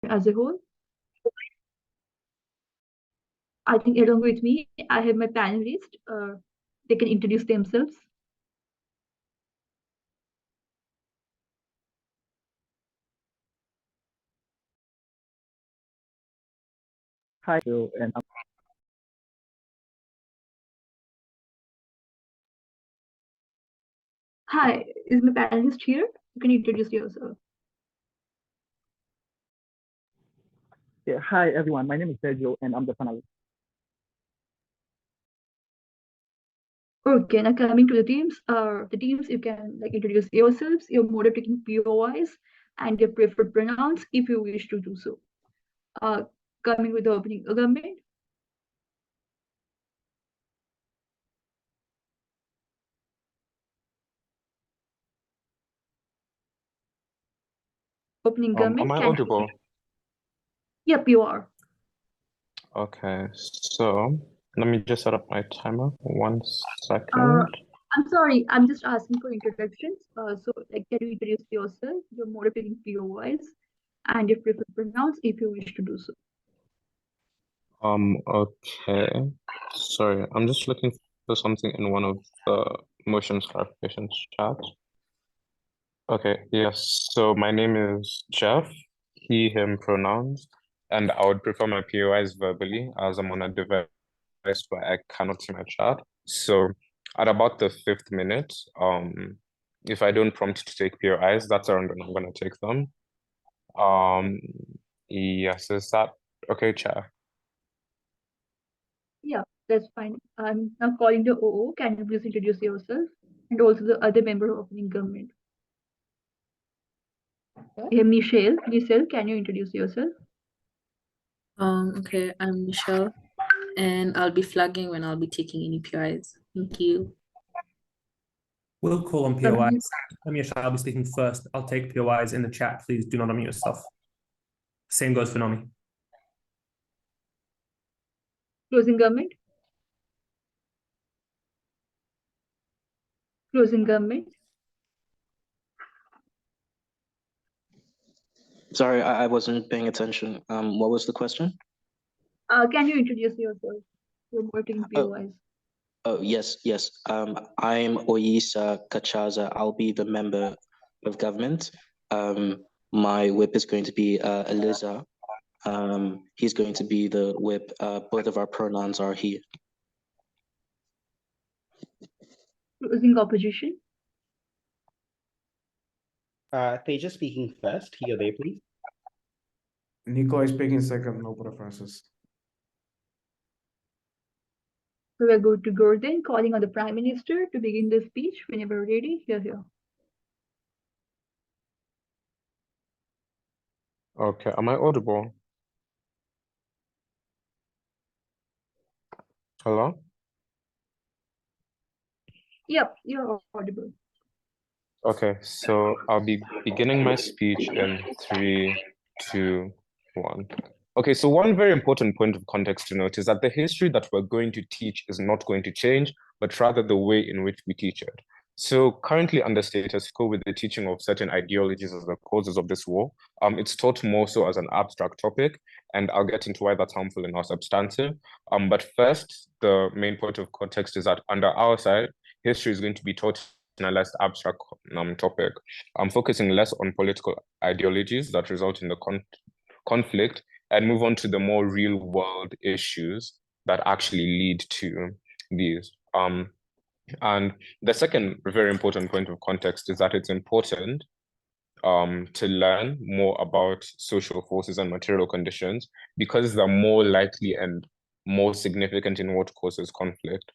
as a whole. I think along with me, I have my panelists. They can introduce themselves. Hi, and Hi, is my panelist here? You can introduce yourself. yeah, hi everyone. My name is Sergio, and I'm the panelist. Okay, now coming to the teams you can introduce yourselves, your mode of taking POIs, and your preferred pronouns if you wish to do so. Coming with the opening government. Opening government. Am I audible? Yep, you are. Okay, so let me just set up my timer. 1 second. I'm sorry, I'm just asking for introductions. So can you introduce yourself, your mode of taking POIs, and your preferred pronouns if you wish to do so. Okay. Sorry, I'm just looking for something in one of the motions clarifications chat. Okay, yes. So my name is Jeff, he, him pronouns, and I would prefer my POIs verbally as I'm on a device where I cannot see my chat. So at about the 5th minute, if I don't prompt to take POIs, that's around when I'm gonna take them. Yes, is that okay, Chair? Yeah, that's fine. I'm now calling the OO. Can you please introduce yourself and also the other member of opening government? Yeah, Michelle. Michelle, can you introduce yourself? Okay, I'm Michelle, and I'll be flagging when I'll be taking any PIs. Thank you. We'll call on POIs. Amisha, I'll be speaking first. I'll take POIs in the chat. Please do not unmute yourself. Same goes for Nomi. Closing government. Closing government. Sorry, I wasn't paying attention. What was the question? Can you introduce yourself? You're working POIs. Oh, yes. I'm Oyisa Kachaza. I'll be the member of government. My whip is going to be Eliza. He's going to be the whip. Both of our pronouns are he. Closing opposition. Teja speaking first. He or they, please. Nico is speaking second, no preferences. So we're good to go then, calling on the Prime Minister to begin the speech whenever ready. Here. Okay, am I audible? Hello? Yep, you're audible. Okay, so I'll be beginning my speech in 3, 2, 1. Okay, so one very important point of context to note is that the history that we're going to teach is not going to change, but rather the way in which we teach it. So currently under status quo with the teaching of certain ideologies as the causes of this war, it's taught more so as an abstract topic, and I'll get into why that's harmful and not substantive. But first, the main point of context is that under our side, history is going to be taught in a less abstract topic. I'm focusing less on political ideologies that result in the conflict and move on to the more real world issues that actually lead to these. And the second very important point of context is that it's important to learn more about social forces and material conditions because they're more likely and more significant in what causes conflict.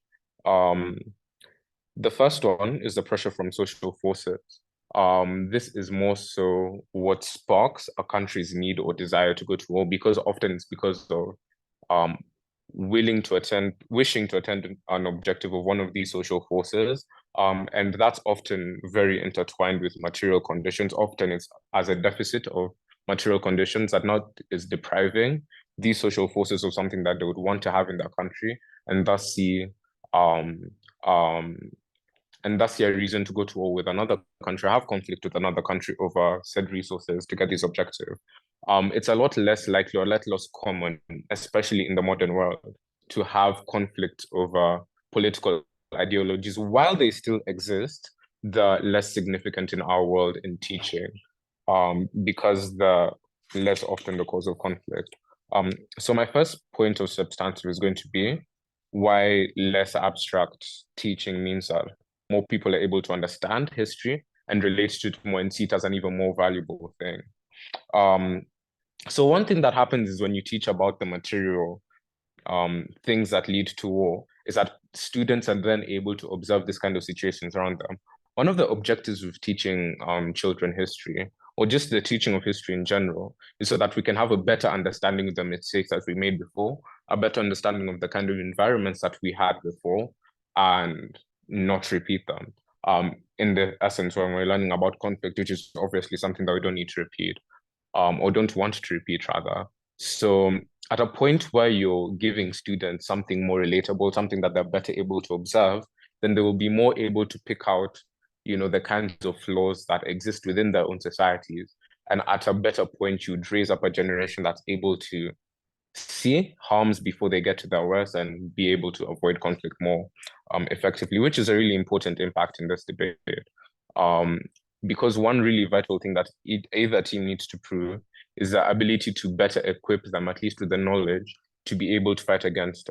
The first one is the pressure from social forces. This is more so what sparks a country's need or desire to go to war because often it's because of wishing to attend an objective of one of these social forces. And that's often very intertwined with material conditions. Often it's as a deficit of material conditions that not is depriving these social forces of something that they would want to have in their country and thus see and that's a reason to go to war with another country, have conflict with another country over said resources to get this objective. it's a lot less likely or a lot less common, especially in the modern world, to have conflict over political ideologies. While they still exist, the less significant in our world in teaching, because the less often the cause of conflict. So my first point of substantive is going to be why less abstract teaching means that more people are able to understand history and relate to it more and see it as an even more valuable thing. So one thing that happens is when you teach about the material things that lead to war, is that students are then able to observe this kind of situations around them. One of the objectives of teaching children history, or just the teaching of history in general, is so that we can have a better understanding of the mistakes that we made before, a better understanding of the kind of environments that we had before, and not repeat them. In the essence, when we're learning about conflict, which is obviously something that we don't need to repeat, or don't want to repeat rather. So at a point where you're giving students something more relatable, something that they're better able to observe, then they will be more able to pick out, the kinds of flaws that exist within their own societies. And at a better point, you'd raise up a generation that's able to see harms before they get to their worst and be able to avoid conflict more effectively, which is a really important impact in this debate. Because one really vital thing that either team needs to prove is the ability to better equip them, at least with the knowledge, to be able to fight against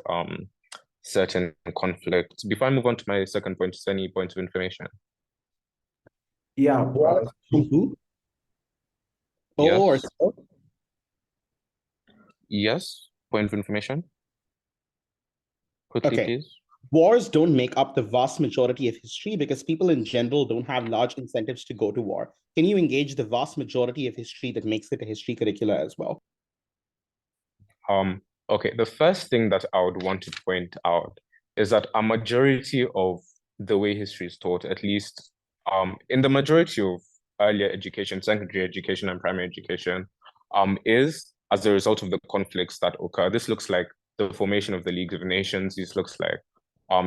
certain conflicts. Before I move on to my second point, is any points of information? Yeah. Who? Yes. Or so? Yes, point of information. Quickly, Okay. please. Wars don't make up the vast majority of history because people in general don't have large incentives to go to war. Can you engage the vast majority of history that makes it a history curricula as well? Okay, the first thing that I would want to point out is that a majority of the way history is taught, at least in the majority of earlier education, secondary education, and primary education, is as a result of the conflicts that occur. This looks like the formation of the League of Nations. This looks like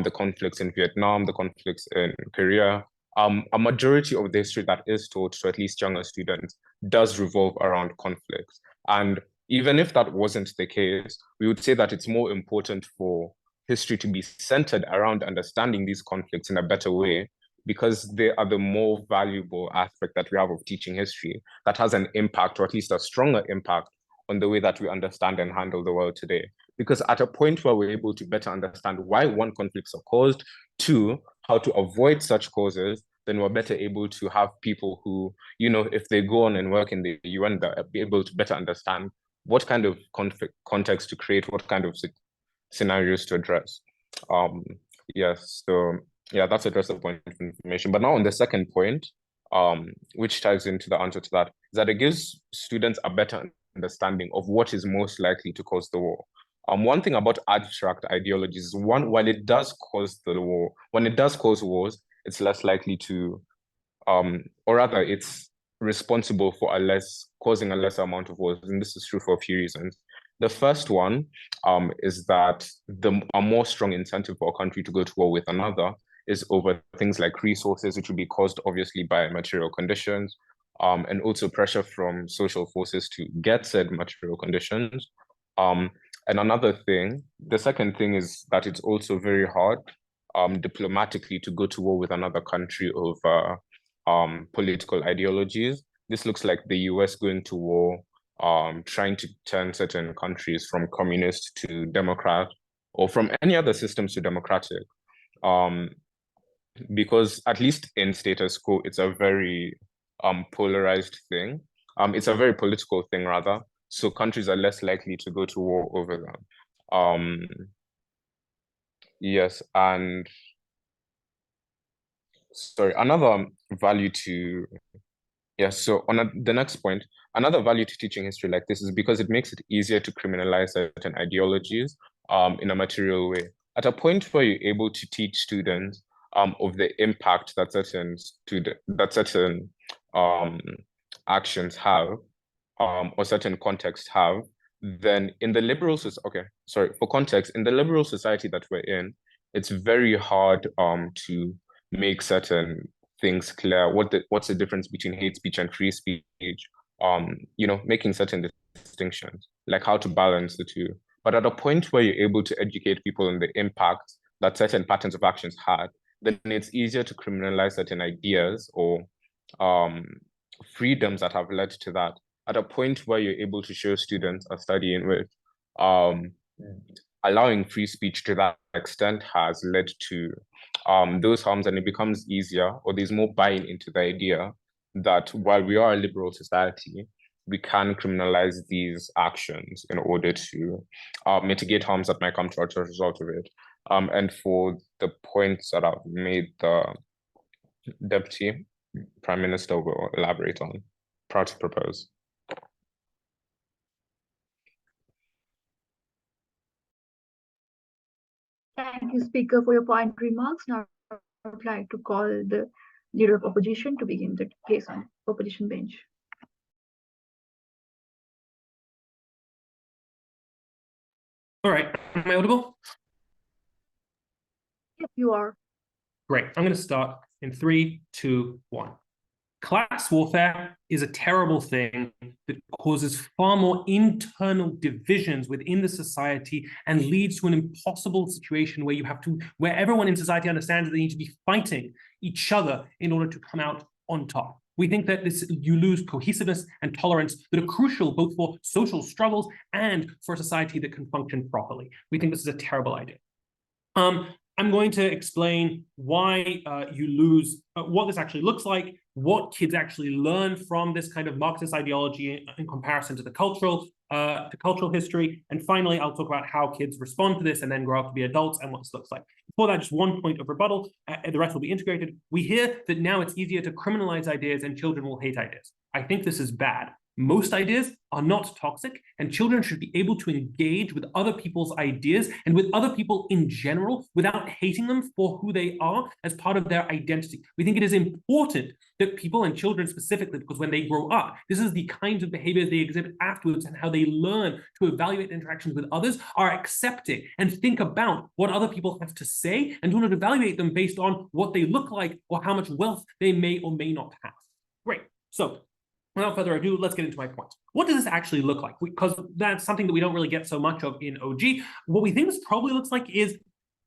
the conflicts in Vietnam, the conflicts in Korea. A majority of the history that is taught to at least younger students does revolve around conflicts. And even if that wasn't the case, we would say that it's more important for history to be centered around understanding these conflicts in a better way, because they are the more valuable aspect that we have of teaching history that has an impact, or at least a stronger impact, on the way that we understand and handle the world today. Because at a point where we're able to better understand why, one, conflicts are caused, two, how to avoid such causes, then we're better able to have people who, if they go on and work in the UN, they'll be able to better understand what kind of context to create, what kind of scenarios to address. Yes, so yeah, that's address the point of information. But now on the second point, which ties into the answer to that, is that it gives students a better understanding of what is most likely to cause the war. One thing about abstract ideologies is while it does cause the war, when it does cause wars, it's less likely to, or rather, it's responsible for causing a lesser amount of wars, and this is true for a few reasons. The first one is that a more strong incentive for a country to go to war with another is over things like resources, which would be caused obviously by material conditions, and also pressure from social forces to get said material conditions. And another thing, the second thing is that it's also very hard diplomatically to go to war with another country over political ideologies. This looks like the US going to war, trying to turn certain countries from communist to democrat, or from any other systems to democratic. Because at least in status quo, it's a very polarized thing. It's a very political thing rather. So countries are less likely to go to war over them. Yes, and sorry, another value to so on the next point, another value to teaching history like this is because it makes it easier to criminalize certain ideologies in a material way. At a point where you're able to teach students of the impact that certain actions have, or certain contexts have, then in the for context, in the liberal society that we're in, it's very hard to make certain things clear. What's the difference between hate speech and free speech? making certain distinctions, like how to balance the two. But at a point where you're able to educate people on the impact that certain patterns of actions had, then it's easier to criminalize certain ideas or freedoms that have led to that. At a point where you're able to show students a study in which allowing free speech to that extent has led to those harms, and it becomes easier, or there's more buy-in into the idea that while we are a liberal society, we can criminalize these actions in order to mitigate harms that might come to us as a result of it. And for the points that I've made, the Deputy Prime Minister will elaborate on. Proud to propose. Thank you, Speaker, for your point remarks. Now I would like to call the Leader of Opposition to begin the case on opposition bench. All right, am I audible? Yes, you are. Great. I'm going to start in 3, 2, 1. Class warfare is a terrible thing that causes far more internal divisions within the society and leads to an impossible situation where everyone in society understands that they need to be fighting each other in order to come out on top. We think that you lose cohesiveness and tolerance that are crucial both for social struggles and for a society that can function properly. We think this is a terrible idea. I'm going to explain why you lose, what this actually looks like, what kids actually learn from this kind of Marxist ideology in comparison to the cultural history. And finally, I'll talk about how kids respond to this and then grow up to be adults and what this looks like. Before that, just one point of rebuttal, the rest will be integrated. We hear that now it's easier to criminalize ideas and children will hate ideas. I think this is bad. Most ideas are not toxic, and children should be able to engage with other people's ideas and with other people in general without hating them for who they are as part of their identity. We think it is important that people, and children specifically, because when they grow up, this is the kinds of behaviors they exhibit afterwards and how they learn to evaluate interactions with others, are accepting and think about what other people have to say and do not evaluate them based on what they look like or how much wealth they may or may not have. Great. So without further ado, let's get into my point. What does this actually look like? Because that's something that we don't really get so much of in OG. What we think this probably looks like is,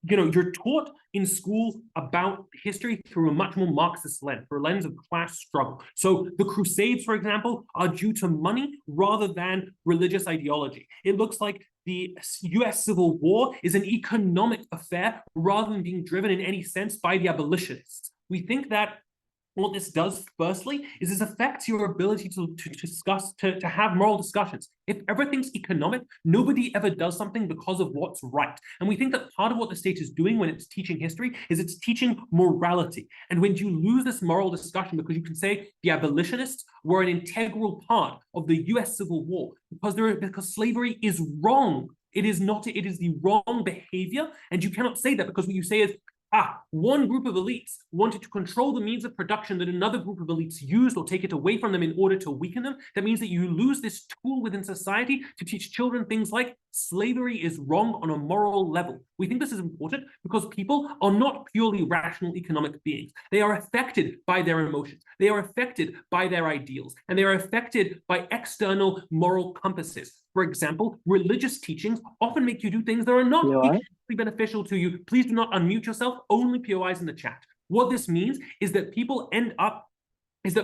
you're taught in school about history through a much more Marxist lens, through a lens of class struggle. So the Crusades, for example, are due to money rather than religious ideology. It looks like the US Civil War is an economic affair rather than being driven in any sense by the abolitionists. We think that what this does, firstly, is this affects your ability to discuss, to have moral discussions. If everything's economic, nobody ever does something because of what's right. And we think that part of what the state is doing when it's teaching history is it's teaching morality. And when you lose this moral discussion, because you can say the abolitionists were an integral part of the US Civil War, because slavery is wrong. It is not, it is the wrong behavior. And you cannot say that, because what you say is, one group of elites wanted to control the means of production that another group of elites used or take it away from them in order to weaken them. That means that you lose this tool within society to teach children things like slavery is wrong on a moral level. We think this is important because people are not purely rational economic beings. They are affected by their emotions. They are affected by their ideals, and they are affected by external moral compasses. For example, religious teachings often make you do things that are not economically beneficial to you. Please do not unmute yourself, only POIs in the chat. What this means is that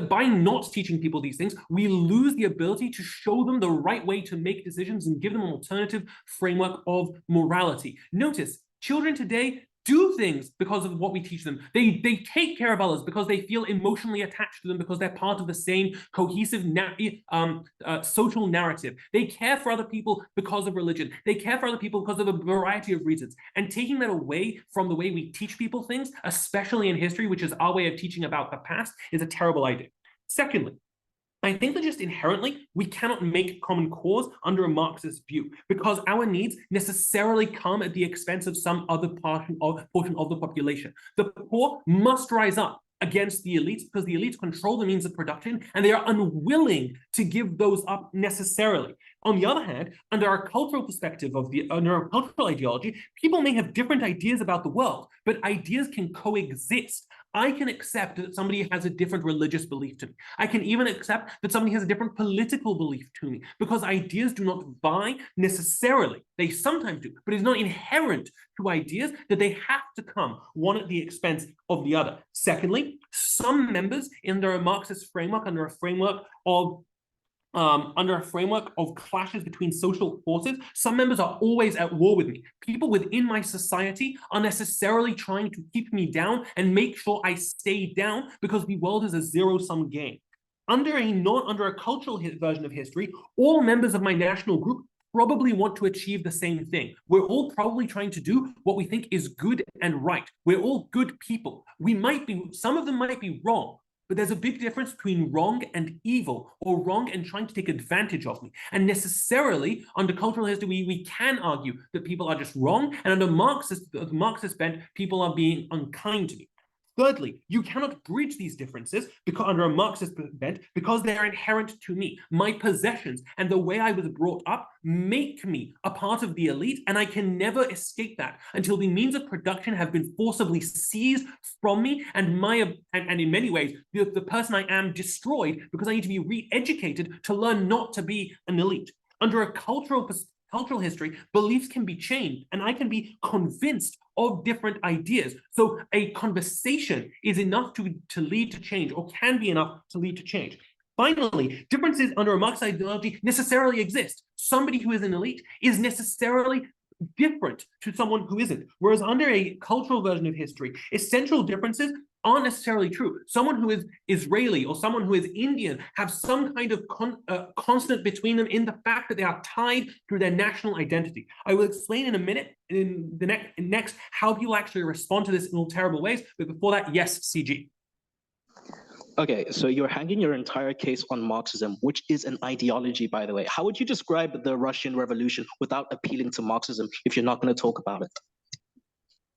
by not teaching people these things, we lose the ability to show them the right way to make decisions and give them an alternative framework of morality. Notice, children today do things because of what we teach them. They take care of others because they feel emotionally attached to them, because they're part of the same cohesive social narrative. They care for other people because of religion. They care for other people because of a variety of reasons. And taking that away from the way we teach people things, especially in history, which is our way of teaching about the past, is a terrible idea. Secondly, I think that just inherently, we cannot make common cause under a Marxist view, because our needs necessarily come at the expense of some other portion of the population. The poor must rise up against the elites because the elites control the means of production and they are unwilling to give those up necessarily. On the other hand, under our cultural perspective under our cultural ideology, people may have different ideas about the world, but ideas can coexist. I can accept that somebody has a different religious belief to me. I can even accept that somebody has a different political belief to me, because ideas do not vie necessarily. They sometimes do, but it's not inherent to ideas that they have to come one at the expense of the other. Secondly, some members under a Marxist framework, under a framework of clashes between social forces, some members are always at war with me. People within my society are necessarily trying to keep me down and make sure I stay down, because the world is a zero-sum game. Under a cultural version of history, all members of my national group probably want to achieve the same thing. We're all probably trying to do what we think is good and right. We're all good people. Some of them might be wrong, but there's a big difference between wrong and evil, or wrong and trying to take advantage of me. And necessarily, under cultural history, we can argue that people are just wrong, and under the Marxist bent, people are being unkind to me. Thirdly, you cannot bridge these differences under a Marxist bent, because they are inherent to me. My possessions and the way I was brought up make me a part of the elite, and I can never escape that until the means of production have been forcibly seized from me, and in many ways, the person I am destroyed, because I need to be re-educated to learn not to be an elite. Under a cultural history, beliefs can be changed, and I can be convinced of different ideas. So a conversation is enough to lead to change, or can be enough to lead to change. Finally, differences under a Marxist ideology necessarily exist. Somebody who is an elite is necessarily different to someone who isn't. Whereas under a cultural version of history, essential differences aren't necessarily true. Someone who is Israeli or someone who is Indian have some kind of constant between them in the fact that they are tied through their national identity. I will explain in a minute, in the next, how people actually respond to this in all terrible ways. But before that, yes, CG. Okay, so you're hanging your entire case on Marxism, which is an ideology, by the way. How would you describe the Russian Revolution without appealing to Marxism if you're not going to talk about it?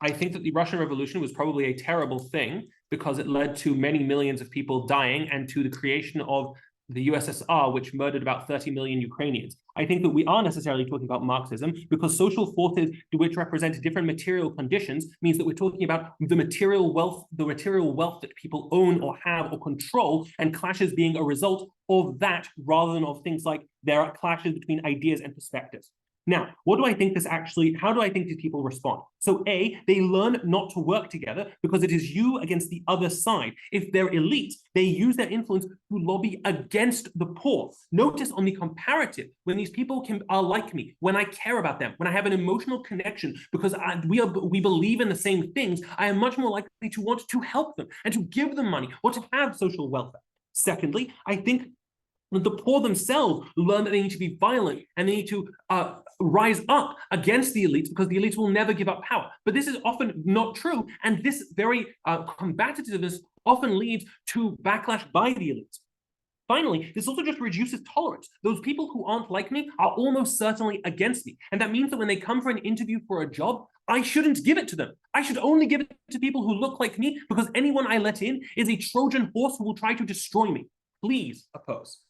I think that the Russian Revolution was probably a terrible thing, because it led to many millions of people dying and to the creation of the USSR, which murdered about 30 million Ukrainians. I think that we are necessarily talking about Marxism, because social forces which represent different material conditions means that we're talking about the material wealth that people own or have or control, and clashes being a result of that, rather than of things like there are clashes between ideas and perspectives. Now, how do I think these people respond? So A, they learn not to work together, because it is you against the other side. If they're elite, they use their influence to lobby against the poor. Notice on the comparative, when these people are like me, when I care about them, when I have an emotional connection, because we believe in the same things, I am much more likely to want to help them and to give them money or to have social welfare. Secondly, I think the poor themselves learn that they need to be violent and they need to rise up against the elites, because the elites will never give up power. But this is often not true, and this very combativeness often leads to backlash by the elites. Finally, this also just reduces tolerance. Those people who aren't like me are almost certainly against me, and that means that when they come for an interview for a job, I shouldn't give it to them. I should only give it to people who look like me, because anyone I let in is a Trojan horse who will try to destroy me. Please oppose.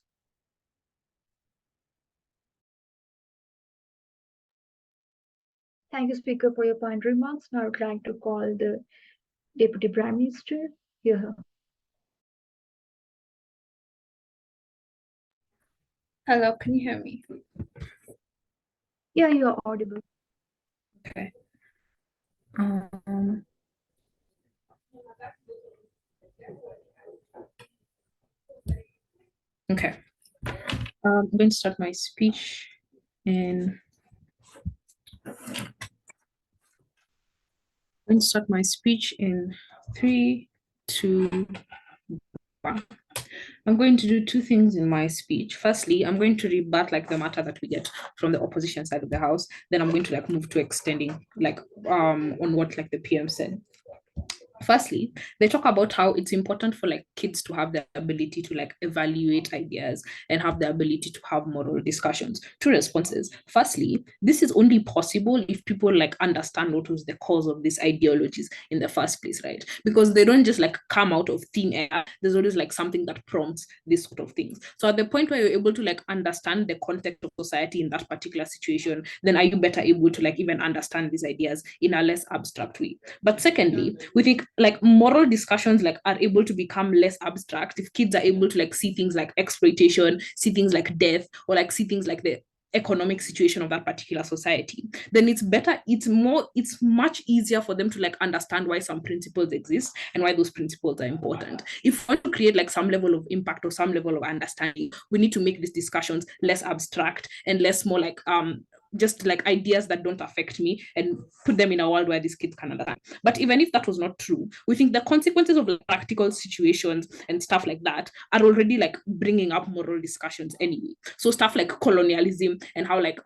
Thank you, Speaker, for your kind remarks. Now I'd like to call the Deputy Prime Minister. Hear her. Hello, can you hear me? Yeah, you are audible. Okay. Okay. I'm going to start my speech in 3, 2, 1. I'm going to do two things in my speech. Firstly, I'm going to rebut the matter that we get from the opposition side of the house. Then I'm going to move to extending on what the PM said. Firstly, they talk about how it's important for kids to have the ability to evaluate ideas and have the ability to have moral discussions. Two responses. Firstly, this is only possible if people understand what was the cause of these ideologies in the first place, right? Because they don't just come out of thin air. There's always something that prompts this sort of things. So at the point where you're able to understand the context of society in that particular situation, then are you better able to even understand these ideas in a less abstract way? But secondly, we think like moral discussions like are able to become less abstract if kids are able to like see things like exploitation, see things like death, or like see things like the economic situation of that particular society. Then it's much easier for them to like understand why some principles exist and why those principles are important. If we want to create like some level of impact or some level of understanding, we need to make these discussions less abstract and less more like just like ideas that don't affect me and put them in a world where these kids can understand. But even if that was not true, we think the consequences of like, practical situations and stuff like that are already like bringing up moral discussions anyway. So stuff like colonialism and how like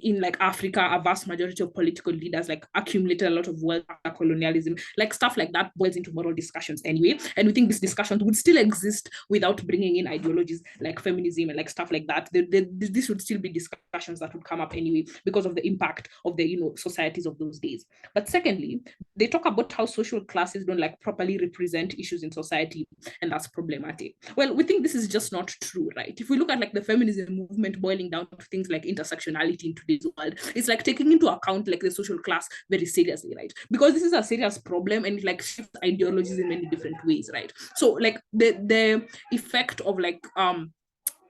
in like Africa, a vast majority of political leaders like accumulated a lot of wealth after colonialism, like stuff like that boils into moral discussions anyway. And we think these discussions would still exist without bringing in ideologies like feminism and like stuff like that. This would still be discussions that would come up anyway because of the impact of the societies of those days. But secondly, they talk about how social classes don't like properly represent issues in society, and that's problematic. Well, we think this is just not true, right? If we look at like the feminism movement boiling down to things like intersectionality in today's world, it's like taking into account like the social class very seriously, right? Because this is a serious problem and it like shifts ideologies in many different ways, right? So like the effect of like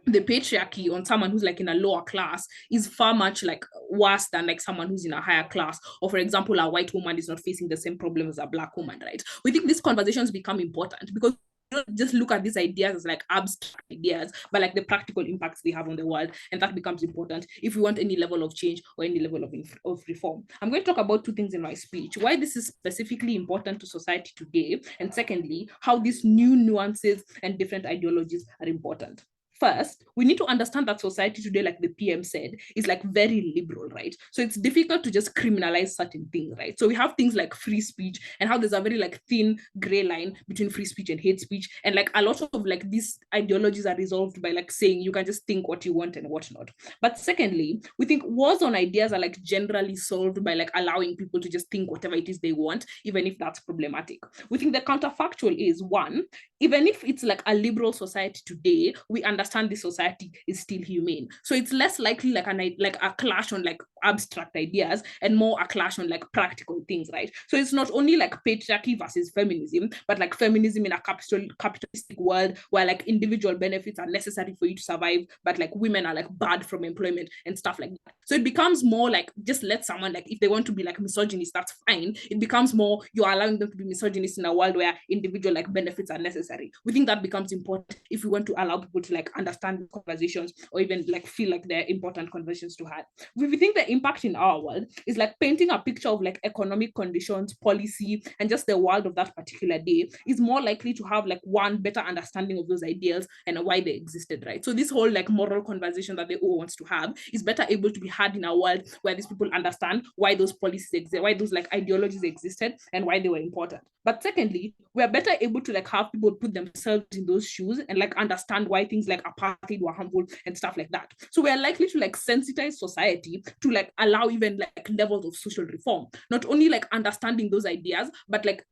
the patriarchy on someone who's like in a lower class is far much like worse than like someone who's in a higher class. Or for example, a white woman is not facing the same problem as a black woman, right? We think these conversations become important because don't just look at these ideas as like abstract ideas, but like the practical impacts they have on the world. And that becomes important if we want any level of change or any level of reform. I'm going to talk about two things in my speech: why this is specifically important to society today, and secondly, how these new nuances and different ideologies are important. First, we need to understand that society today, like the PM said, is like very liberal, right? So it's difficult to just criminalize certain things, right? So we have things like free speech and how there's a very like thin gray line between free speech and hate speech. And like a lot of like these ideologies are resolved by like saying you can just think what you want and what not. But secondly, we think wars on ideas are like generally solved by like allowing people to just think whatever it is they want, even if that's problematic. We think the counterfactual is one, even if it's like a liberal society today, we understand this society is still humane. So it's less likely like a clash on like abstract ideas and more a clash on like practical things, right? So it's not only like patriarchy versus feminism, but like feminism in a capitalistic world where like individual benefits are necessary for you to survive, but like women are like barred from employment and stuff like that. So it becomes more like just let someone, like if they want to be like misogynist, that's fine. It becomes more you're allowing them to be misogynist in a world where individual like benefits are necessary. We think that becomes important if we want to allow people to like understand conversations or even like feel like they're important conversations to have. We think the impact in our world is like painting a picture of like economic conditions, policy, and just the world of that particular day is more likely to have like one better understanding of those ideals and why they existed, right? So this whole like moral conversation that they all wants to have is better able to be had in a world where these people understand why those policies exist, why those like ideologies existed and why they were important. But secondly, we are better able to like have people put themselves in those shoes and like understand why things like apartheid were harmful and stuff like that. So we are likely to like sensitize society to like allow even like levels of social reform, not only like understanding those ideas, but like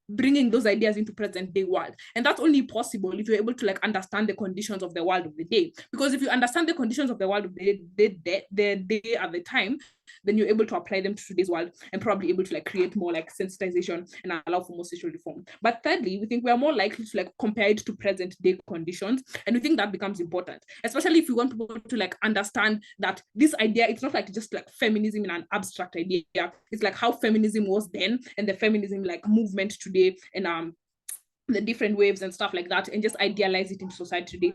bringing those ideas into present day world. And that's only possible if you're able to like understand the conditions of the world of the day. Because if you understand the conditions of the world of the day at the time, then you're able to apply them to today's world and probably able to like create more like sensitization and allow for more social reform. But thirdly, we think we are more likely to like compare it to present day conditions. And we think that becomes important, especially if we want people to like understand that this idea, it's not like just like feminism in an abstract idea. It's like how feminism was then and the feminism like movement today and the different waves and stuff like that, and just idealize it into society today.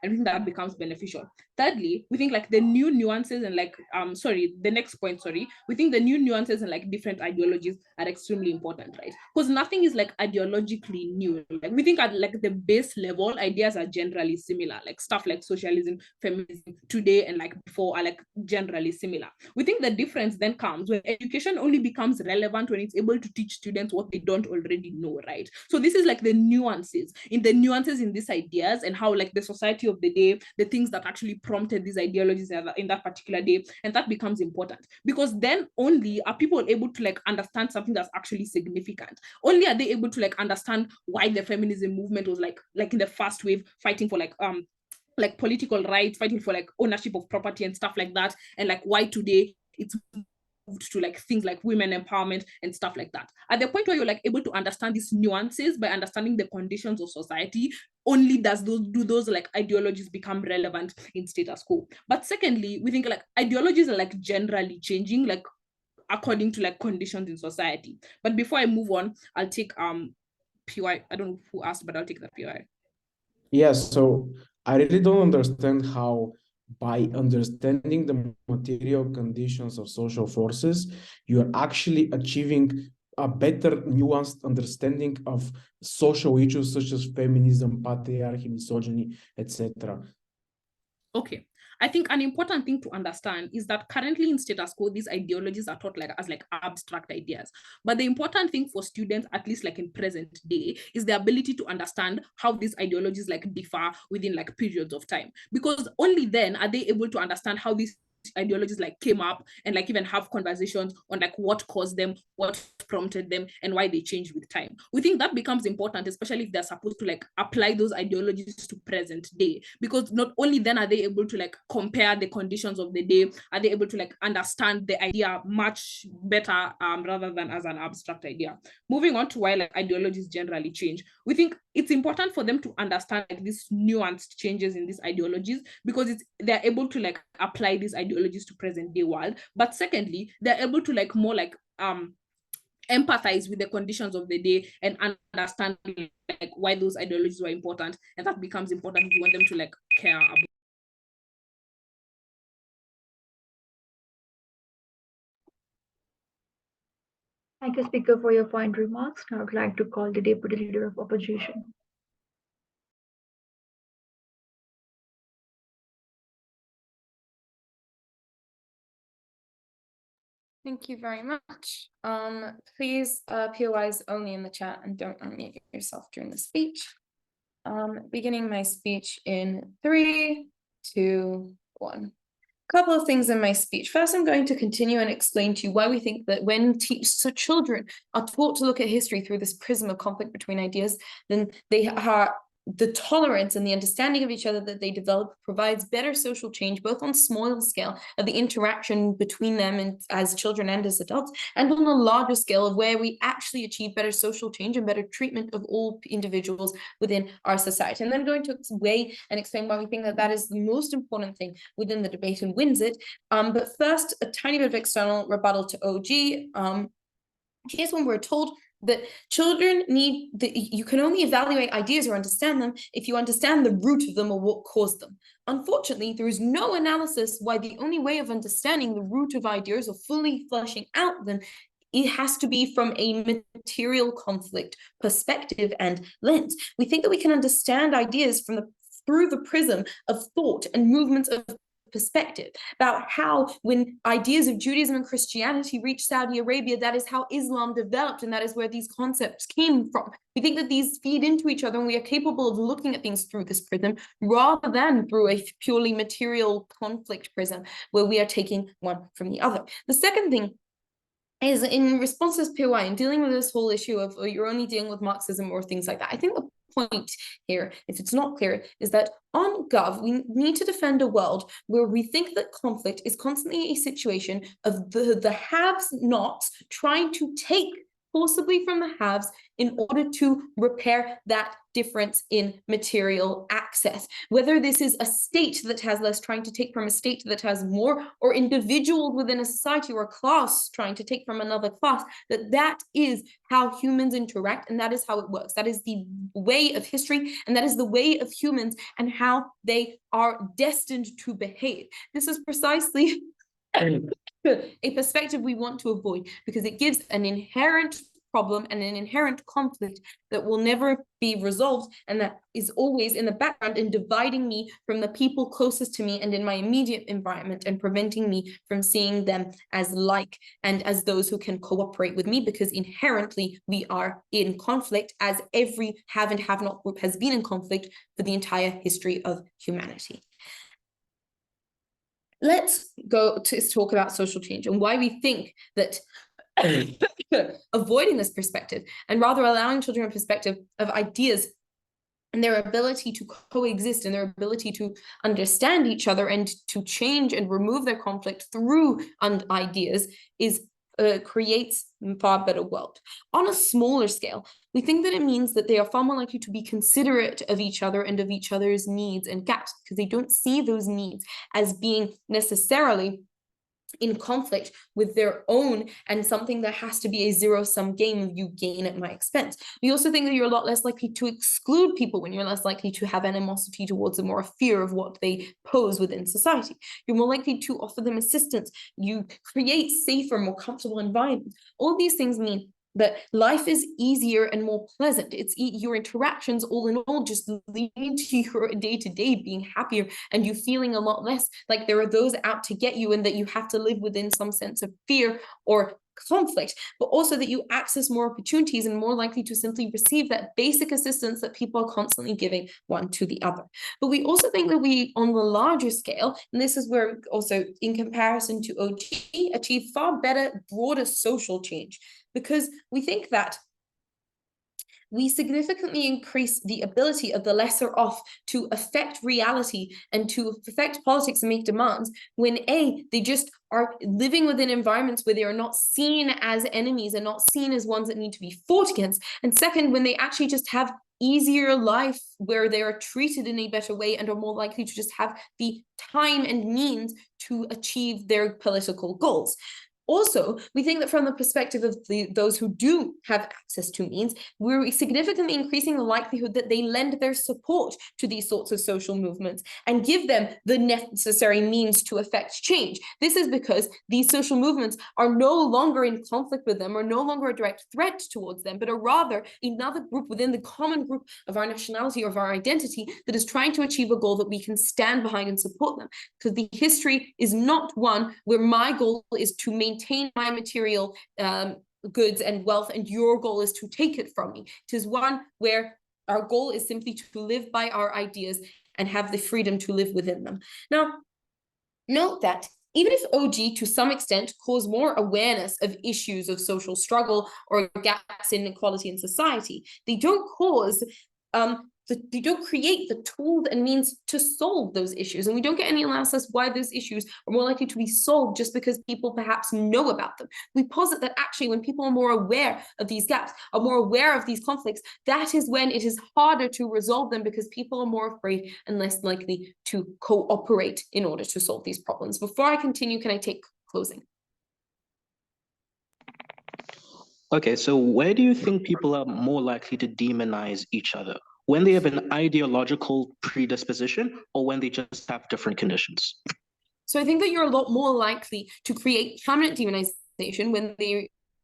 And I think that becomes beneficial. Thirdly, we think like the new nuances and like the next point, we think the new nuances and like different ideologies are extremely important, right? Because nothing is like ideologically new. Like we think at like the base level, ideas are generally similar, like stuff like socialism, feminism today and like before are like generally similar. We think the difference then comes when education only becomes relevant when it's able to teach students what they don't already know, right? So this is like the nuances in these ideas and how like the society of the day, the things that actually prompted these ideologies in that particular day, and that becomes important because then only are people able to like understand something that's actually significant. Only are they able to like understand why the feminism movement was like in the first wave fighting for like political rights, fighting for like ownership of property and stuff like that, and like why today it's to like things like women empowerment and stuff like that. At the point where you're like able to understand these nuances by understanding the conditions of society, only do those like ideologies become relevant in status quo. But secondly, we think like ideologies are like generally changing, like according to like conditions in society. But before I move on, I'll take PY. I don't know who asked, but I'll take the PY. Yes, so I really don't understand how by understanding the material conditions of social forces, you are actually achieving a better nuanced understanding of social issues such as feminism, patriarchy, misogyny, etc. Okay. I think an important thing to understand is that currently in status quo, these ideologies are taught like as like abstract ideas. But the important thing for students, at least like in present day, is the ability to understand how these ideologies like differ within like periods of time. Because only then are they able to understand how these ideologies like came up and like even have conversations on like what caused them, what prompted them, and why they changed with time. We think that becomes important, especially if they're supposed to like apply those ideologies to present day, because not only then are they able to like compare the conditions of the day, are they able to like understand the idea much better rather than as an abstract idea. Moving on to why like ideologies generally change, we think it's important for them to understand like these nuanced changes in these ideologies, because they're able to like apply these ideologies to present day world. But secondly, they're able to like more like empathize with the conditions of the day and understand like why those ideologies were important, and that becomes important if you want them to like care about. Thank you, Speaker, for your fine remarks. Now I would like to call the Deputy Leader of Opposition. Thank you very much. Please, POIs only in the chat and don't unmute yourself during the speech. Beginning my speech in 3, 2, 1. Couple of things in my speech. First, I'm going to continue and explain to you why we think that when children are taught to look at history through this prism of conflict between ideas, then the tolerance and the understanding of each other that they develop provides better social change, both on small scale of the interaction between them and as children and as adults, and on a larger scale of where we actually achieve better social change and better treatment of all individuals within our society. And then I'm going to weigh and explain why we think that that is the most important thing within the debate and wins it. But first, a tiny bit of external rebuttal to OG. Here's when we're told that children you can only evaluate ideas or understand them if you understand the root of them or what caused them. Unfortunately, there is no analysis why the only way of understanding the root of ideas or fully fleshing out them, it has to be from a material conflict perspective and lens. We think that we can understand ideas through the prism of thought and movements of perspective, about how when ideas of Judaism and Christianity reached Saudi Arabia, that is how Islam developed, and that is where these concepts came from. We think that these feed into each other, and we are capable of looking at things through this prism rather than through a purely material conflict prism where we are taking one from the other. The second thing is in response to POI and dealing with this whole issue of you're only dealing with Marxism or things like that. I think the point here, if it's not clear, is that on Gov, we need to defend a world where we think that conflict is constantly a situation of the have-nots trying to take forcibly from the haves in order to repair that difference in material access. Whether this is a state that has less trying to take from a state that has more, or individual within a society or a class trying to take from another class, that is how humans interact, and that is how it works. That is the way of history, and that is the way of humans and how they are destined to behave. This is precisely a perspective we want to avoid, because it gives an inherent problem and an inherent conflict that will never be resolved, and that is always in the background and dividing me from the people closest to me and in my immediate environment, and preventing me from seeing them as like and as those who can cooperate with me, because inherently we are in conflict, as every have and have not group has been in conflict for the entire history of humanity. Let's go to talk about social change and why we think that avoiding this perspective and rather allowing children a perspective of ideas and their ability to coexist and their ability to understand each other and to change and remove their conflict through ideas creates a far better world. On a smaller scale, we think that it means that they are far more likely to be considerate of each other and of each other's needs and gaps, because they don't see those needs as being necessarily in conflict with their own and something that has to be a zero-sum game, you gain at my expense. We also think that you're a lot less likely to exclude people when you're less likely to have animosity towards them or a fear of what they pose within society. You're more likely to offer them assistance. You create safer, more comfortable environments. All these things mean that life is easier and more pleasant. It's your interactions all in all just lead to your day-to-day being happier and you feeling a lot less like there are those out to get you and that you have to live within some sense of fear or conflict, but also that you access more opportunities and more likely to simply receive that basic assistance that people are constantly giving one to the other. But we also think that we, on the larger scale, and this is where also in comparison to OG, achieve far better, broader social change, because we think that we significantly increase the ability of the lesser off to affect reality and to affect politics and make demands when they just are living within environments where they are not seen as enemies and not seen as ones that need to be fought against. And second, when they actually just have easier life where they are treated in a better way and are more likely to just have the time and means to achieve their political goals. Also, we think that from the perspective of those who do have access to means, we're significantly increasing the likelihood that they lend their support to these sorts of social movements and give them the necessary means to affect change. This is because these social movements are no longer in conflict with them, or no longer a direct threat towards them, but are rather another group within the common group of our nationality or of our identity that is trying to achieve a goal that we can stand behind and support them. Because the history is not one where my goal is to maintain my material goods and wealth and your goal is to take it from me. It is one where our goal is simply to live by our ideas and have the freedom to live within them. Now, note that even if OG to some extent cause more awareness of issues of social struggle or gaps in equality in society, they don't cause they don't create the tools and means to solve those issues. And we don't get any analysis why those issues are more likely to be solved just because people perhaps know about them. We posit that actually when people are more aware of these gaps, are more aware of these conflicts, that is when it is harder to resolve them because people are more afraid and less likely to cooperate in order to solve these problems. Before I continue, can I take closing? Okay, so where do you think people are more likely to demonize each other? When they have an ideological predisposition or when they just have different conditions? So I think that you're a lot more likely to create permanent demonization when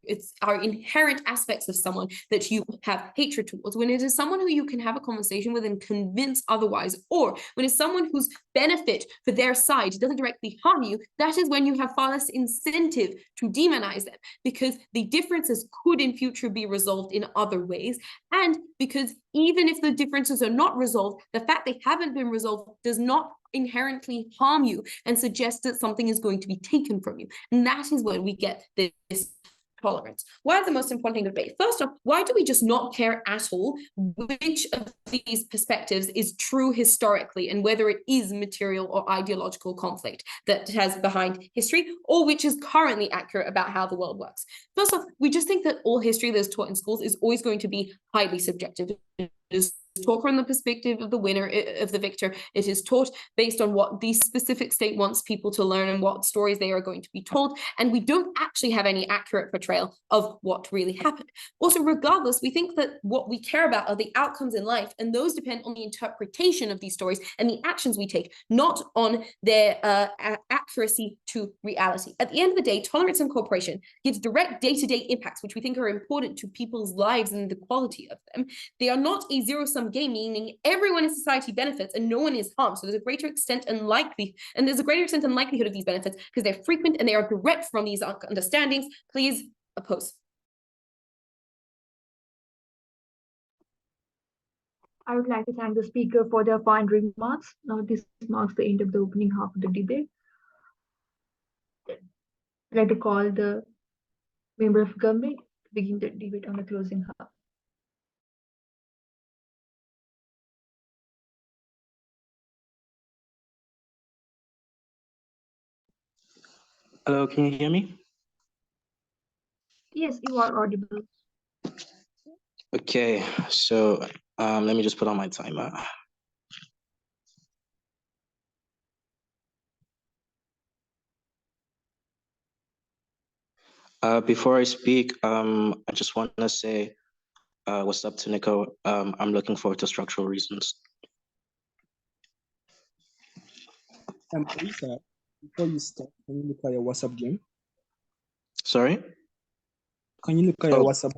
it's our inherent aspects of someone that you have hatred towards, when it is someone who you can have a conversation with and convince otherwise, or when it's someone whose benefit for their side doesn't directly harm you, that is when you have far less incentive to demonize them, because the differences could in future be resolved in other ways. And because even if the differences are not resolved, the fact they haven't been resolved does not inherently harm you and suggest that something is going to be taken from you. And that is when we get this tolerance. Why is the most important thing to debate? First off, why do we just not care at all which of these perspectives is true historically and whether it is material or ideological conflict that has behind history, or which is currently accurate about how the world works? First off, we just think that all history that is taught in schools is always going to be highly subjective. It is taught from the perspective of the winner, of the victor. It is taught based on what the specific state wants people to learn and what stories they are going to be told. And we don't actually have any accurate portrayal of what really happened. Also, regardless, we think that what we care about are the outcomes in life, and those depend on the interpretation of these stories and the actions we take, not on their accuracy to reality. At the end of the day, tolerance and cooperation gives direct day-to-day impacts, which we think are important to people's lives and the quality of them. They are not a zero-sum game, meaning everyone in society benefits and no one is harmed. So there's a greater extent and likelihood of these benefits because they're frequent and they are direct from these understandings. Please oppose. I would like to thank the speaker for their fine remarks. Now this marks the end of the opening half of the debate. I'd like to call the member of government to begin the debate on the closing half. Hello, can you hear me? Yes, you are audible. Okay, so let me just put on my timer. Before I speak, I just want to say what's up to Nico. I'm looking forward to structural reasons. Lisa, before you start, can you look at your WhatsApp game? Sorry? Can you look at your Oh. WhatsApp?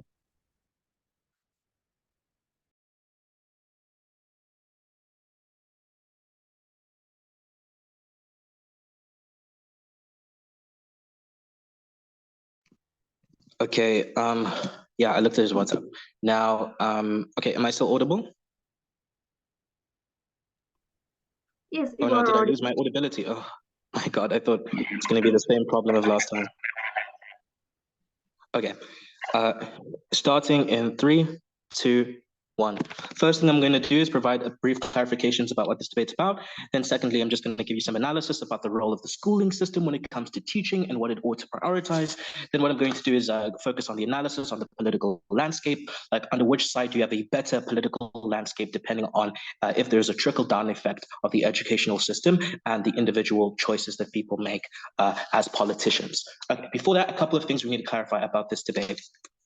Okay, yeah, I looked at his WhatsApp. Now, okay, am I still audible? Yes, Oh you no, are did I lose audible. my audibility? Oh my God, I thought it's gonna be the same problem as last time. Okay, starting in 3, 2, 1. First thing I'm going to do is provide a brief clarifications about what this debate's about. Then secondly, I'm just going to give you some analysis about the role of the schooling system when it comes to teaching and what it ought to prioritize. Then what I'm going to do is focus on the analysis on the political landscape, like under which side do you have a better political landscape depending on if there's a trickle-down effect of the educational system and the individual choices that people make as politicians. Okay, before that, a couple of things we need to clarify about this debate.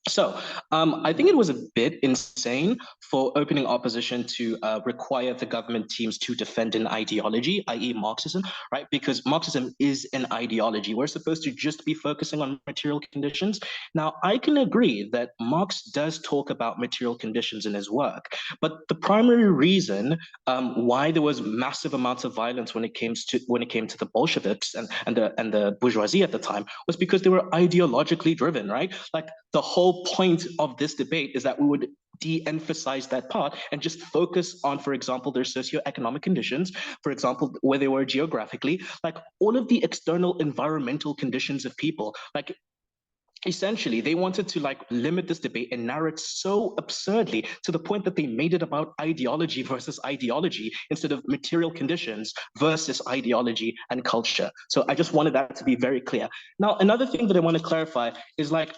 So I think it was a bit insane for opening opposition to require the government teams to defend an ideology, i.e. Marxism, right? Because Marxism is an ideology. We're supposed to just be focusing on material conditions. Now, I can agree that Marx does talk about material conditions in his work, but the primary reason why there was massive amounts of violence when it came to the Bolsheviks and the bourgeoisie at the time was because they were ideologically driven, right? Like the whole point of this debate is that we would de-emphasize that part and just focus on, for example, their socioeconomic conditions, for example, where they were geographically, like all of the external environmental conditions of people, like essentially they wanted to like limit this debate and narrow it so absurdly to the point that they made it about ideology versus ideology instead of material conditions versus ideology and culture. So I just wanted that to be very clear. Now, another thing that I want to clarify is like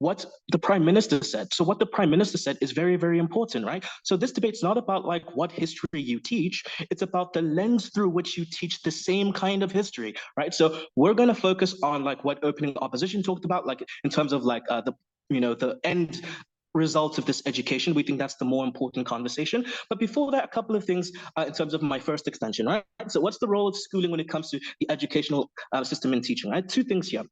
what the prime minister said. So what the prime minister said is very, very important, right? So this debate's not about like what history you teach, it's about the lens through which you teach the same kind of history, right? So we're going to focus on like what opening opposition talked about, like in terms of like the end results of this education. We think that's the more important conversation. But before that, a couple of things in terms of my first extension, right? So what's the role of schooling when it comes to the educational system in teaching, right? Two things here.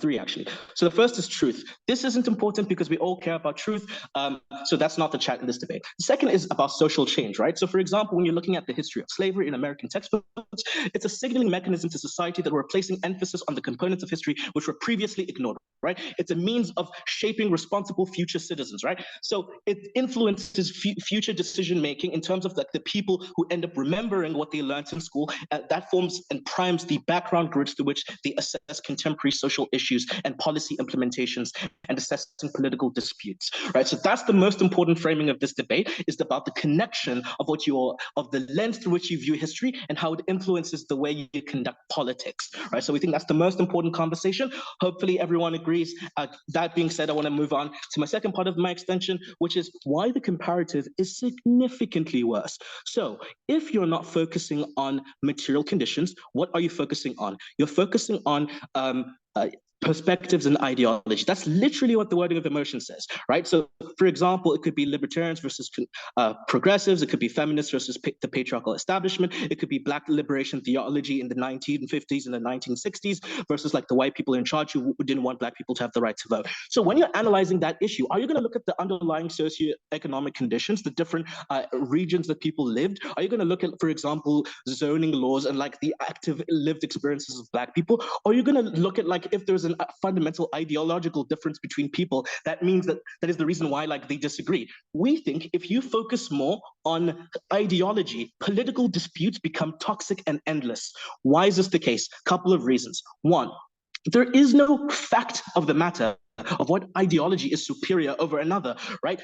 Three, actually. So the first is truth. This isn't important because we all care about truth. So that's not the chat in this debate. The second is about social change, right? So for example, when you're looking at the history of slavery in American textbooks, it's a signaling mechanism to society that we're placing emphasis on the components of history which were previously ignored, right? It's a means of shaping responsible future citizens, right? So it influences future decision-making in terms of like the people who end up remembering what they learned in school. That forms and primes the background grids to which they assess contemporary social issues and policy implementations and assessing political disputes, right? So that's the most important framing of this debate, is about the connection of the lens through which you view history and how it influences the way you conduct politics, right? So we think that's the most important conversation. Hopefully everyone agrees. That being said, I want to move on to my second part of my extension, which is why the comparative is significantly worse. So if you're not focusing on material conditions, what are you focusing on? You're focusing on perspectives and ideology. That's literally what the wording of emotion says, right? So, for example, it could be libertarians versus progressives. It could be feminists versus the patriarchal establishment. It could be Black liberation theology in the 1950s and the 1960s versus like the white people in charge who didn't want Black people to have the right to vote. So when you're analyzing that issue, are you going to look at the underlying socioeconomic conditions, the different regions that people lived? Are you going to look at, for example, zoning laws and like the active lived experiences of Black people? Or are you going to look at like if there's a fundamental ideological difference between people, that means that is the reason why like they disagree? We think if you focus more on ideology, political disputes become toxic and endless. Why is this the case? Couple of reasons. One, there is no fact of the matter of what ideology is superior over another, right?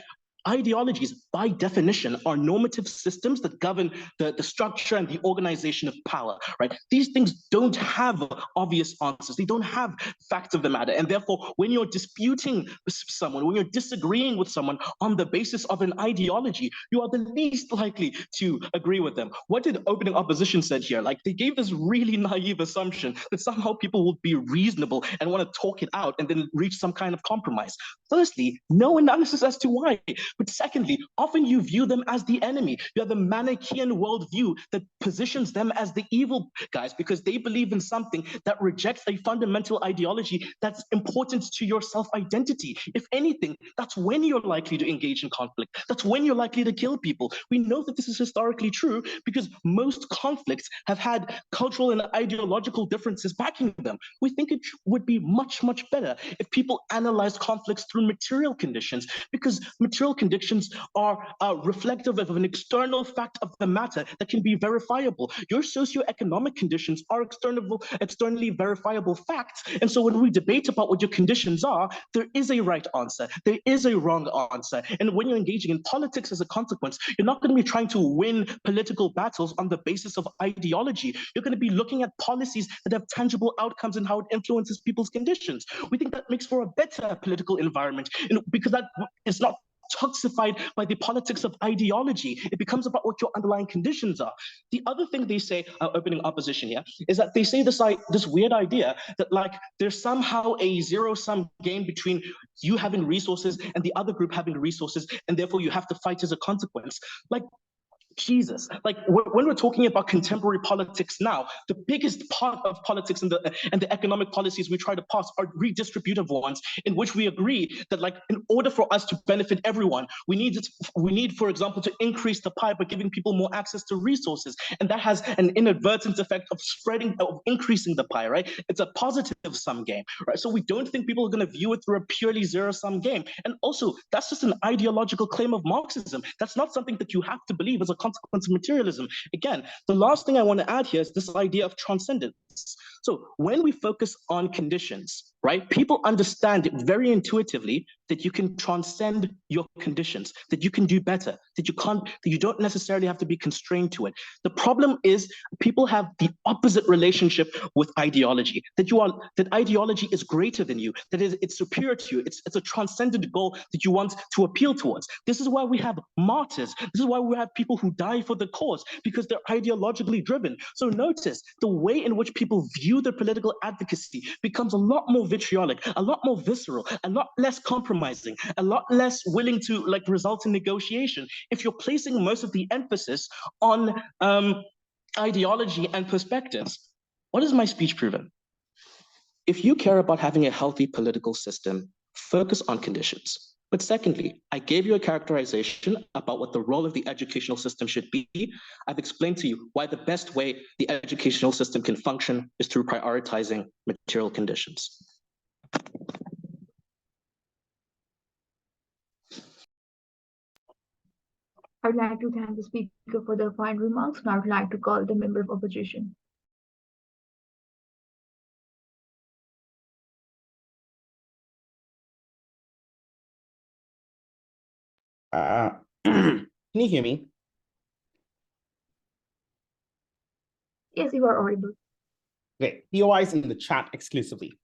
ideologies, by definition, are normative systems that govern the structure and the organization of power, right? These things don't have obvious answers. They don't have facts of the matter. And therefore, when you're disputing someone, when you're disagreeing with someone on the basis of an ideology, you are the least likely to agree with them. What did opening opposition said here? Like, they gave this really naive assumption that somehow people will be reasonable and want to talk it out and then reach some kind of compromise. Firstly, no analysis as to why. But secondly, often you view them as the enemy. You have the Manichaean worldview that positions them as the evil guys because they believe in something that rejects a fundamental ideology that's important to your self-identity. If anything, that's when you're likely to engage in conflict. That's when you're likely to kill people. We know that this is historically true because most conflicts have had cultural and ideological differences backing them. We think it would be much, much better if people analyzed conflicts through material conditions, because material conditions are reflective of an external fact of the matter that can be verifiable. Your socioeconomic conditions are externally verifiable facts. And so when we debate about what your conditions are, there is a right answer, there is a wrong answer. And when you're engaging in politics as a consequence, you're not going to be trying to win political battles on the basis of ideology. You're going to be looking at policies that have tangible outcomes and how it influences people's conditions. We think that makes for a better political environment, because that is not toxified by the politics of ideology. It becomes about what your underlying conditions are. The other thing they say, opening opposition here, is that they say this weird idea that like there's somehow a zero-sum game between you having resources and the other group having resources, and therefore you have to fight as a consequence. Like, Jesus, like when we're talking about contemporary politics now, the biggest part of politics and the economic policies we try to pass are redistributive ones, in which we agree that, like, in order for us to benefit everyone, we need, for example, to increase the pie by giving people more access to resources, and that has an inadvertent effect of increasing the pie, right? It's a positive sum game, right? So we don't think people are going to view it through a purely zero-sum game, and also that's just an ideological claim of Marxism. That's not something that you have to believe as a consequence of materialism. Again, the last thing I want to add here is this idea of transcendence. So when we focus on conditions, right, people understand very intuitively that you can transcend your conditions, that you can do better, that you don't necessarily have to be constrained to it. The problem is people have the opposite relationship with ideology, that ideology is greater than you, that it's superior to you, it's a transcendent goal that you want to appeal towards. This is why we have martyrs. This is why we have people who die for the cause, because they're ideologically driven. So notice the way in which people view their political advocacy becomes a lot more vitriolic, a lot more visceral, a lot less compromising, a lot less willing to result in negotiation. If you're placing most of the emphasis on ideology and perspectives, what has my speech proven? If you care about having a healthy political system, focus on conditions. But secondly, I gave you a characterization about what the role of the educational system should be. I've explained to you why the best way the educational system can function is through prioritizing material conditions. I would like to thank the speaker for their fine remarks, and I would like to call the member of opposition. Can you hear me? Yes, you are audible. Great. POI is in the chat exclusively.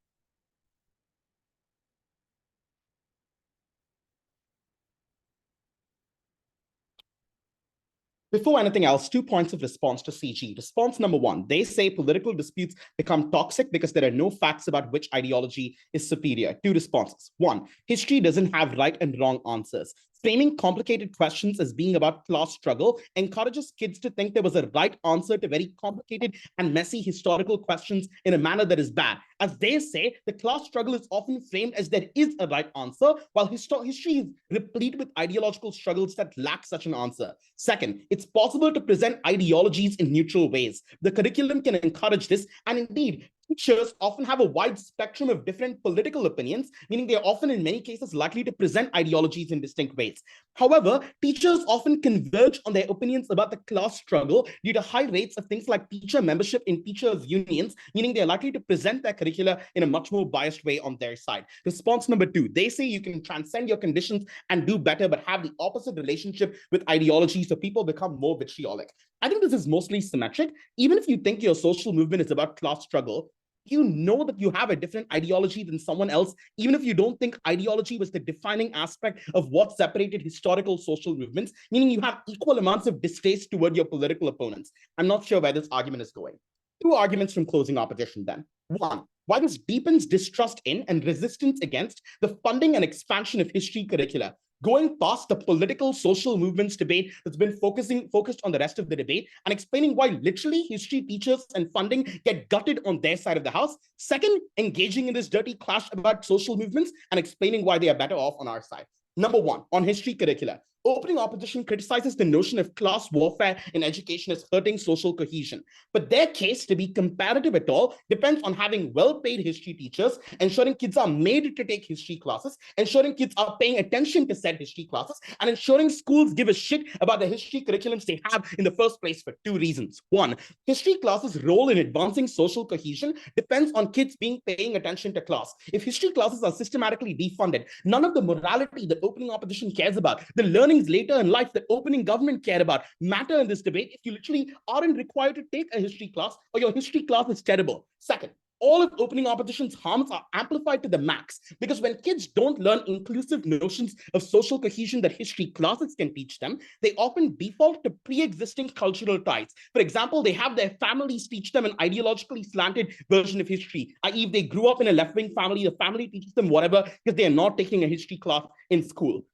Before anything else, 2 points of response to CG. Response number 1, they say political disputes become toxic because there are no facts about which ideology is superior. 2 responses. 1, history doesn't have right and wrong answers. Framing complicated questions as being about class struggle encourages kids to think there was a right answer to very complicated and messy historical questions in a manner that is bad. As they say, the class struggle is often framed as there is a right answer, while history is replete with ideological struggles that lack such an answer. Second, it's possible to present ideologies in neutral ways. The curriculum can encourage this, and indeed, Teachers often have a wide spectrum of different political opinions, meaning they are often, in many cases, likely to present ideologies in distinct ways. However, teachers often converge on their opinions about the class struggle due to high rates of things like teacher membership in teachers' unions, meaning they're likely to present their curricula in a much more biased way on their side. Response number 2, they say you can transcend your conditions and do better, but have the opposite relationship with ideology, so people become more vitriolic. I think this is mostly symmetric. Even if you think your social movement is about class struggle, you know that you have a different ideology than someone else, even if you don't think ideology was the defining aspect of what separated historical social movements, meaning you have equal amounts of distaste toward your political opponents. I'm not sure where this argument is going. 2 arguments from closing opposition then. 1, why this deepens distrust in and resistance against the funding and expansion of history curricula, going past the political social movements debate that's been focused on the rest of the debate, and explaining why literally history teachers and funding get gutted on their side of the house. Second, engaging in this dirty clash about social movements and explaining why they are better off on our side. Number 1, on history curricula. Opening opposition criticizes the notion of class warfare in education as hurting social cohesion. But their case to be comparative at all depends on having well-paid history teachers, ensuring kids are made to take history classes, ensuring kids are paying attention to said history classes, and ensuring schools give a shit about the history curriculums they have in the first place for 2 reasons. 1, history classes' role in advancing social cohesion depends on kids paying attention to class. If history classes are systematically defunded, none of the morality that opening opposition cares about, the learnings later in life that opening government care about, matter in this debate if you literally aren't required to take a history class or your history class is terrible. Second, all of opening opposition's harms are amplified to the max, because when kids don't learn inclusive notions of social cohesion that history classes can teach them, they often default to pre-existing cultural ties. For example, they have their families teach them an ideologically slanted version of history, i.e. if they grew up in a left-wing family, the family teaches them whatever because they are not taking a history class in school.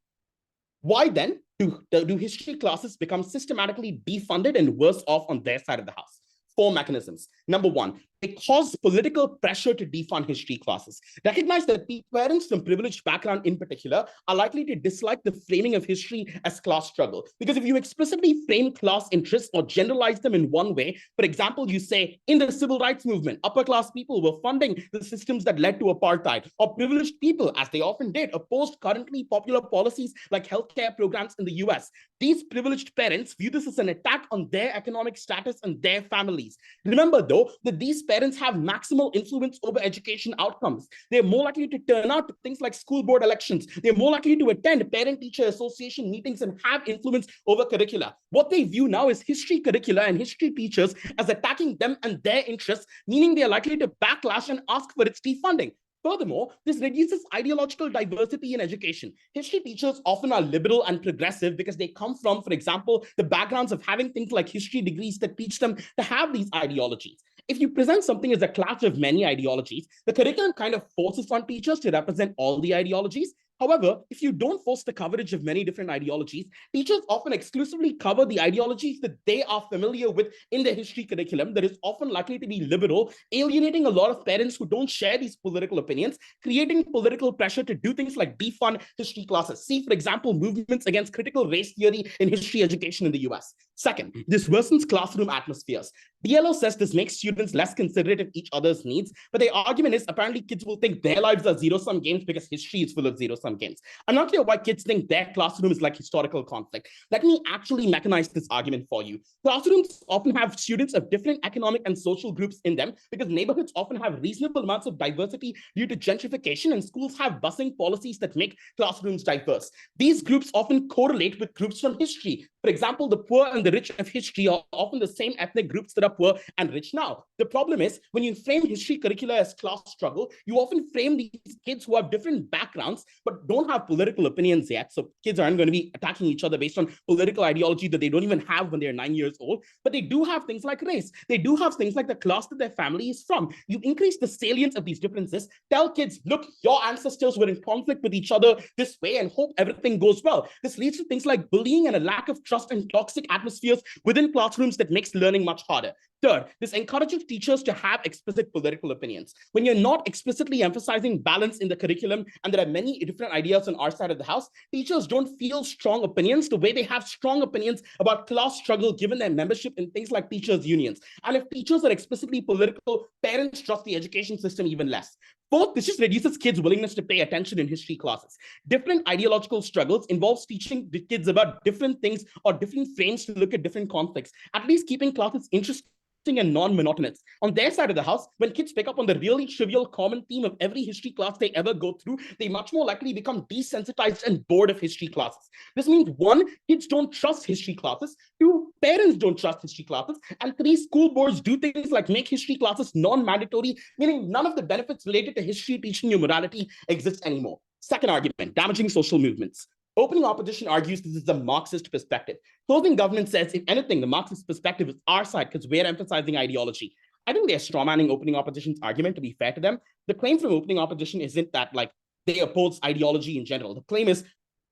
Why then do history classes become systematically defunded and worse off on their side of the house? 4 mechanisms. Number 1, they cause political pressure to defund history classes. Recognize that parents from privileged background in particular are likely to dislike the framing of history as class struggle. Because if you explicitly frame class interests or generalize them in one way, for example, you say, in the civil rights movement, upper class people were funding the systems that led to apartheid, or privileged people, as they often did, opposed currently popular policies like healthcare programs in the US. These privileged parents view this as an attack on their economic status and their families. Remember, though, that these parents have maximal influence over education outcomes. They're more likely to turn out to things like school board elections. They're more likely to attend parent-teacher association meetings and have influence over curricula. What they view now is history curricula and history teachers as attacking them and their interests, meaning they're likely to backlash and ask for its defunding. Furthermore, this reduces ideological diversity in education. History teachers often are liberal and progressive because they come from, for example, the backgrounds of having things like history degrees that teach them to have these ideologies. If you present something as a clash of many ideologies, the curriculum kind of forces on teachers to represent all the ideologies. However, if you don't force the coverage of many different ideologies, teachers often exclusively cover the ideologies that they are familiar with in their history curriculum that is often likely to be liberal, alienating a lot of parents who don't share these political opinions, creating political pressure to do things like defund history classes. See, for example, movements against critical race theory in history education in the US. Second, this worsens classroom atmospheres. DLO says this makes students less considerate of each other's needs, but the argument is apparently kids will think their lives are zero-sum games because history is full of zero-sum games. I'm not clear why kids think their classroom is like historical conflict. Let me actually mechanize this argument for you. Classrooms often have students of different economic and social groups in them because neighborhoods often have reasonable amounts of diversity due to gentrification, and schools have busing policies that make classrooms diverse. These groups often correlate with groups from history. For example, the poor and the rich of history are often the same ethnic groups that are poor and rich now. The problem is, when you frame history curricula as class struggle, you often frame these kids who have different backgrounds but don't have political opinions yet. So kids aren't going to be attacking each other based on political ideology that they don't even have when they're 9 years old. But they do have things like race. They do have things like the class that their family is from. You increase the salience of these differences. Tell kids, look, your ancestors were in conflict with each other this way and hope everything goes well. This leads to things like bullying and a lack of trust and toxic atmospheres within classrooms that makes learning much harder. Third, this encourages teachers to have explicit political opinions. When you're not explicitly emphasizing balance in the curriculum, and there are many different ideas on our side of the house, teachers don't feel strong opinions the way they have strong opinions about class struggle given their membership in things like teachers' unions. And if teachers are explicitly political, parents trust the education system even less. Fourth, this just reduces kids' willingness to pay attention in history classes. Different ideological struggles involves teaching the kids about different things or different frames to look at different conflicts, at least keeping classes interesting and non-monotonous. On their side of the house, when kids pick up on the really trivial common theme of every history class they ever go through, they much more likely become desensitized and bored of history classes. This means 1, kids don't trust history classes, 2, parents don't trust history classes, and 3, school boards do things like make history classes non-mandatory, meaning none of the benefits related to history teaching you morality exist anymore. Second argument, damaging social movements. Opening opposition argues this is the Marxist perspective. Closing government says, if anything, the Marxist perspective is our side because we're emphasizing ideology. I think they're strawmanning opening opposition's argument, to be fair to them. The claim from opening opposition isn't that like they oppose ideology in general. The claim is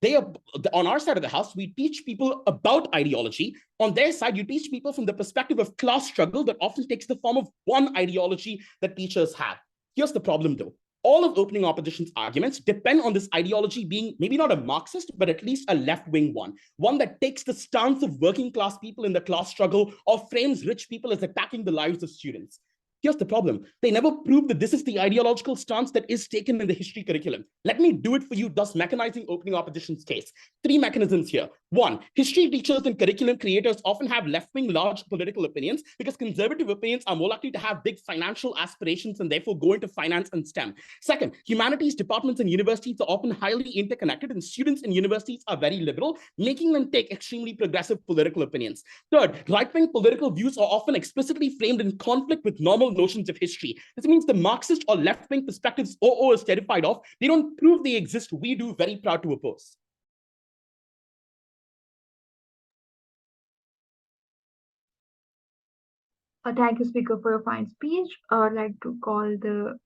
they are on our side of the house, we teach people about ideology. On their side, you teach people from the perspective of class struggle that often takes the form of one ideology that teachers have. Here's the problem though. All of opening opposition's arguments depend on this ideology being maybe not a Marxist, but at least a left-wing one that takes the stance of working class people in the class struggle or frames rich people as attacking the lives of students. Here's the problem. They never prove that this is the ideological stance that is taken in the history curriculum. Let me do it for you, thus mechanizing opening opposition's case. 3 mechanisms here. 1, history teachers and curriculum creators often have left-wing large political opinions because conservative opinions are more likely to have big financial aspirations and therefore go into finance and STEM. Second, humanities departments and universities are often highly interconnected and students in universities are very liberal, making them take extremely progressive political opinions. Third, right-wing political views are often explicitly framed in conflict with normal notions of history. This means the Marxist or left-wing perspectives OO is terrified of. They don't prove they exist. We do, very proud to oppose. Thank you, Speaker, for your fine speech. I'd like to call the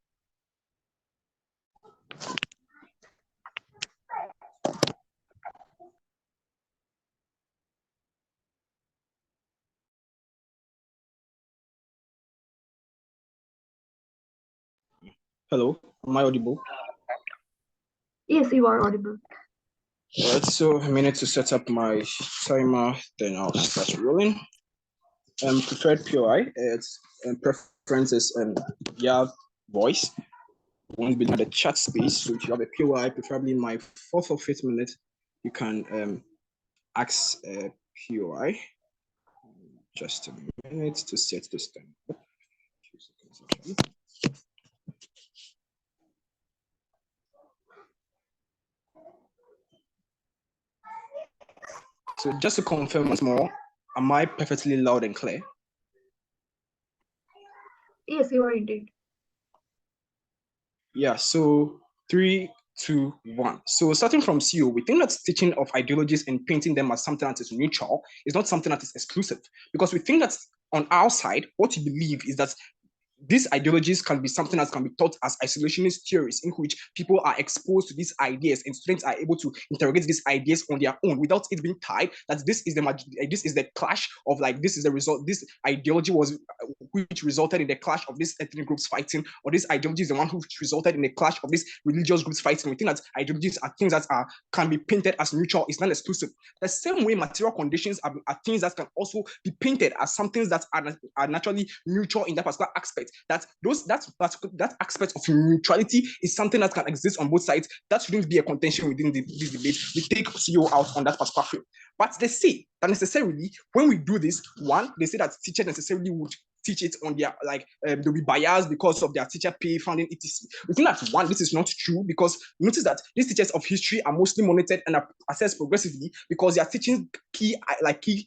Hello, am I audible? Yes, you are audible. All right, so a minute to set up my timer, then I'll start rolling. Preferred POI, it's preferences and voice. Won't be in the chat space. So if you have a POI, preferably in my 4th or 5th minute, you can ask a POI. Just a minute to set this time up. So just to confirm once more, am I perfectly loud and clear? Yes, you are indeed. Yeah, so 3, 2, 1. So starting from CO, we think that teaching of ideologies and painting them as something that is neutral is not something that is exclusive, because we think that on our side, what we believe is that these ideologies can be something that can be taught as isolationist theories in which people are exposed to these ideas and students are able to interrogate these ideas on their own without it being tied that this is the clash of like this is the result, this ideology was which resulted in the clash of these ethnic groups fighting, or this ideology is the one which resulted in the clash of these religious groups fighting. We think that ideologies are things that can be painted as neutral, it's not exclusive. The same way material conditions are things that can also be painted as some things that are naturally neutral in that particular aspect. That aspect of neutrality is something that can exist on both sides. That shouldn't be a contention within this debate. We take CEO out on that particular field. But they say that necessarily when we do this, one, they say that teachers necessarily would teach it on their they'll be biased because of their teacher pay, funding, etc. We think that one, this is not true, because notice that these teachers of history are mostly monitored and assessed progressively because they are teaching key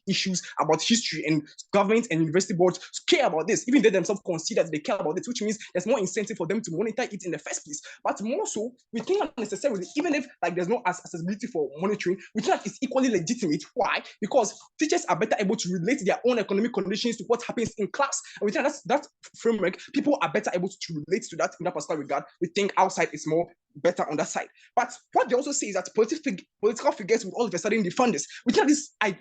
issues about history, and government and university boards care about this. Even they themselves consider that they care about this, which means there's more incentive for them to monitor it in the first place. But more so, we think that necessarily, even if there's no accessibility for monitoring, we think that it's equally legitimate. Why? Because teachers are better able to relate their own economic conditions to what happens in class. And we think that framework, people are better able to relate to that in that particular regard. We think outside is more better on that side. But what they also say is that political figures will all of a sudden defund this. We think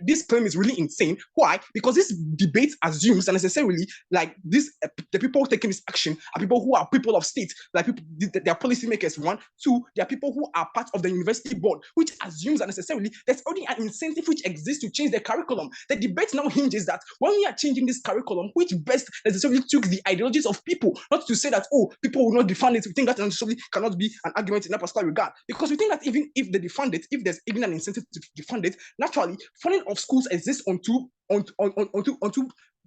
this claim is really insane. Why? Because this debate assumes that necessarily like the people taking this action are people who are people of state, like people, they are policymakers. One, two, they are people who are part of the university board, which assumes that necessarily there's already an incentive which exists to change the curriculum. The debate now hinges that when we are changing this curriculum, which best necessarily took the ideologies of people, not to say that, oh, people will not defund it. We think that necessarily cannot be an argument in that particular regard, because we think that even if they defund it, if there's even an incentive to defund it, naturally, funding of schools exists on two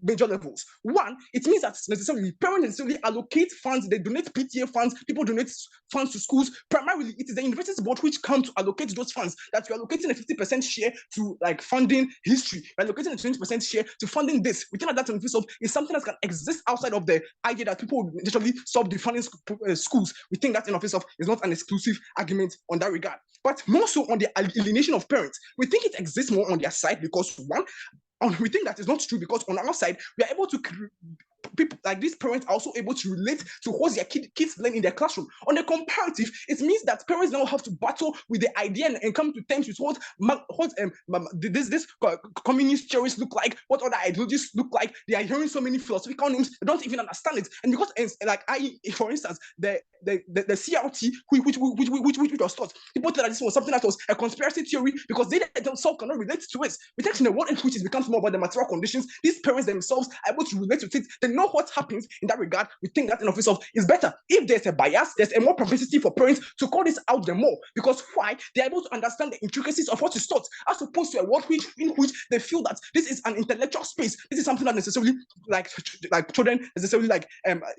major levels. One, it means that necessarily parents necessarily allocate funds, they donate PTA funds, people donate funds to schools. Primarily, it is the university board which come to allocate those funds, that you're allocating a 50% share to like funding history, you're allocating a 20% share to funding this. We think that in office of is something that can exist outside of the idea that people literally stop defunding schools. We think that in office of is not an exclusive argument on that regard. But more so on the alienation of parents, we think it exists more on their side because one, we think that is not true because on our side, we are able to people like these parents are also able to relate to what their kids learn in their classroom. On the comparative, it means that parents now have to battle with the idea and come to terms with what this communist theories look like, what other ideologies look like. They are hearing so many philosophical names, they don't even understand it. And because like for instance, the CRT, which was taught, people thought that this was something that was a conspiracy theory because they themselves cannot relate to it. We think in a world in which it becomes more about the material conditions, these parents themselves are able to relate to it. They know what happens in that regard. We think that in office of is better. If there's a bias, there's a more propensity for parents to call this out the more, because why? They're able to understand the intricacies of what is taught, as opposed to a world in which they feel that this is an intellectual space. This is something that necessarily like children necessarily like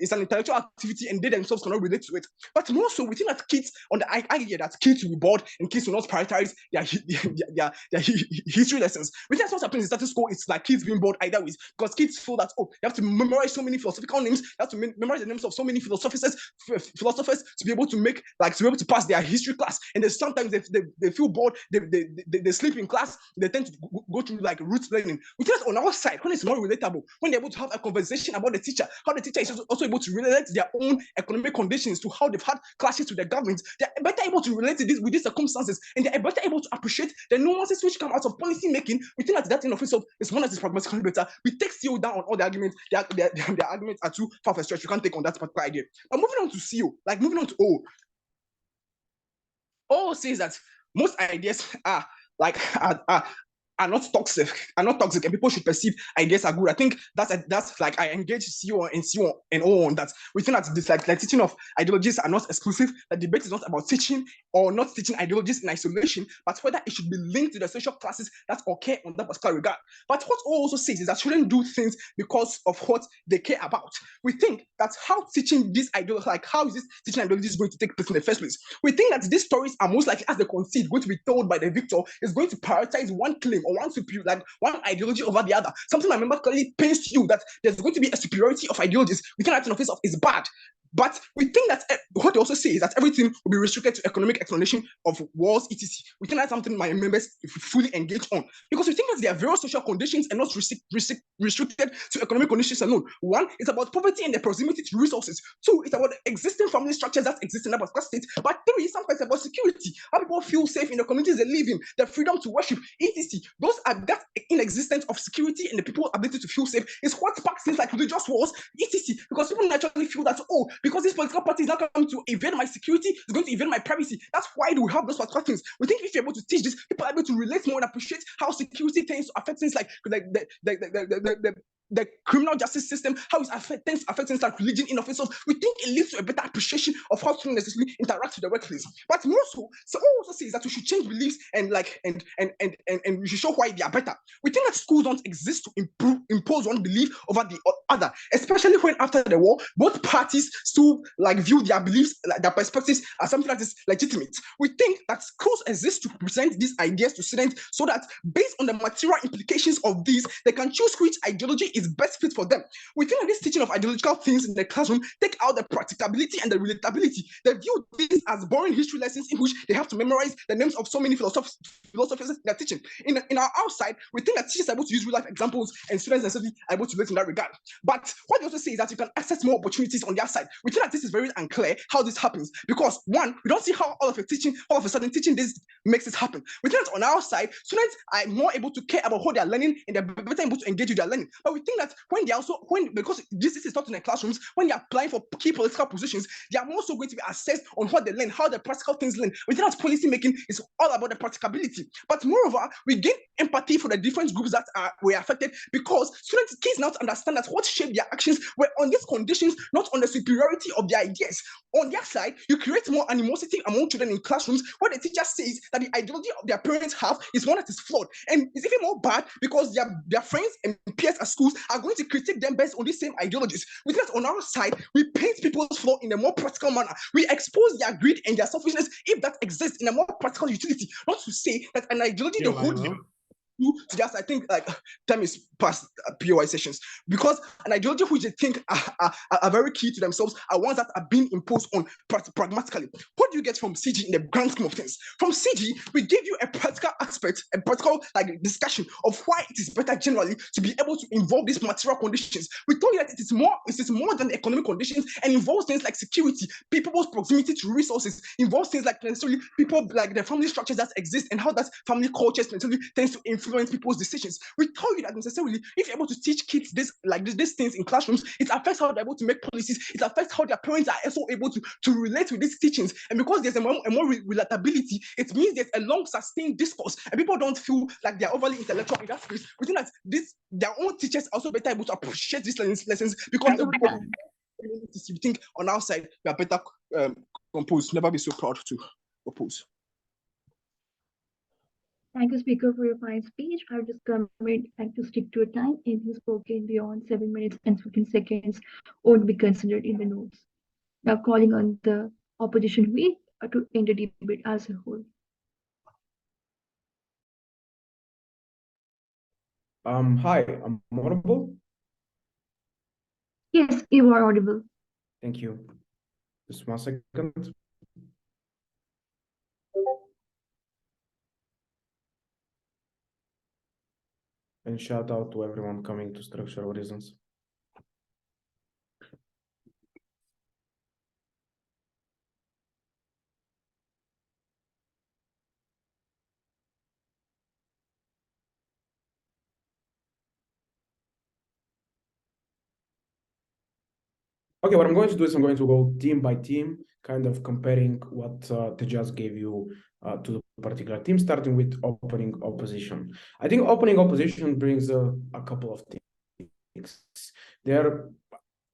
it's an intellectual activity and they themselves cannot relate to it. But more so, we think that kids on the idea that kids will be bored and kids will not prioritize their history lessons. We think that's what happens in status quo. It's like kids being bored either ways, because kids feel that, oh, you have to memorize so many philosophical names, you have to memorize the names of so many philosophers to be able to make to be able to pass their history class. And then sometimes they feel bored, they sleep in class, they tend to go through like rote learning. We think that on our side, when it's more relatable, when they're able to have a conversation about the teacher, how the teacher is also able to relate their own economic conditions to how they've had clashes with the government, they're better able to relate to this with these circumstances, and they're better able to appreciate the nuances which come out of policy making. We think that in office of is one that is pragmatically better. We take CEO down on all the arguments. Their arguments are too far for a stretch. You can't take on that particular idea. But moving on to CEO, like moving on to O says that most ideas are not toxic, and people should perceive ideas are good. I think that's like I engage CEO and O on that. We think that this like the teaching of ideologies are not exclusive. The debate is not about teaching or not teaching ideologies in isolation, but whether it should be linked to the social classes that occur on that particular regard. But what O also says is that children do things because of what they care about. We think that how teaching this ideology, like how is this teaching ideology is going to take place in the first place? We think that these stories are most likely, as they concede, going to be told by the victor, is going to prioritize one claim or one ideology over the other. Something I remember clearly pains you that there's going to be a superiority of ideologies. We think that in office of is bad. But we think that what they also say is that everything will be restricted to economic explanation of wars, etc. We think that's something my members fully engage on, because we think that there are various social conditions and not restricted to economic conditions alone. One, it's about poverty and the proximity to resources. Two, it's about existing family structures that exist in that particular state. But three, sometimes about security, how people feel safe in the communities they live in, the freedom to worship, etc. Those are that inexistence of security and the people's ability to feel safe is what sparks things like religious wars, etc. Because people naturally feel that, oh, because this political party is not coming to invade my security, it's going to invade my privacy. That's why we have those particular things. We think if you're able to teach this, people are able to relate more and appreciate how security tends to affect things like the criminal justice system, how it affects things like religion in office. We think it leads to a better appreciation of how students necessarily interact with the workplace. But more so also says that we should change beliefs and we should show why they are better. We think that schools don't exist to impose one belief over the other, especially when after the war, both parties still view their beliefs, their perspectives as something that is legitimate. We think that schools exist to present these ideas to students so that based on the material implications of these, they can choose which ideology is best fit for them. We think that this teaching of ideological things in the classroom take out the practicability and the relatability. They view this as boring history lessons in which they have to memorize the names of so many philosophers in their teaching. In our outside, we think that teachers are able to use real life examples and students necessarily are able to relate in that regard. But what they also say is that you can access more opportunities on their side. We think that this is very unclear how this happens because one, we don't see how all of a sudden teaching this makes it happen. We think that on our side, students are more able to care about what they are learning and they're better able to engage with their learning. But we think that because this is taught in the classrooms, when they're applying for key political positions, they are also going to be assessed on what they learn, how the practical things learn. We think that policy making is all about the practicability. But moreover, we gain empathy for the different groups that were affected because kids now understand that what shaped their actions were on these conditions, not on the superiority of their ideas. On their side, you create more animosity among children in classrooms where the teacher says that the ideology of their parents have is one that is flawed. And it's even more bad because their friends and peers at schools are going to critique them based on these same ideologies. With that, on our side, we paint people's flaw in a more practical manner. We expose their greed and their selfishness if that exists in a more practical utility. Not to say that an ideology they hold to just, I think, like, time is past POI sessions, because an ideology which they think are very key to themselves are ones that are being imposed on pragmatically. What do you get from CG in the grand scheme of things? From CG, we give you a practical aspect, a practical discussion of why it is better generally to be able to involve these material conditions. We told you that it is more than economic conditions and involves things like security, people's proximity to resources, involves things like necessarily people like the family structures that exist and how that family cultures necessarily tends to influence people's decisions. We told you that necessarily if you're able to teach kids these things in classrooms, it affects how they're able to make policies, it affects how their parents are also able to relate with these teachings. And because there's a more relatability, it means there's a long sustained discourse and people don't feel like they're overly intellectual in that space. We think that their own teachers are also better able to appreciate these lessons because you think on our side we are better composed. Never be so proud to oppose. Thank you, Speaker, for your fine speech. I would just like to stick to a time. If you spoken beyond 7 minutes and 15 seconds, won't be considered in the notes. Now, calling on the opposition whip to end the debate as a whole. Hi, I'm audible. Yes, you are audible. Thank you. Just 1 second. And shout out to everyone coming to Structural Reasons. Okay, what I'm going to do is I'm going to go team by team, kind of comparing what Tejas gave you to the particular team, starting with opening opposition. I think opening opposition brings a couple of things. They're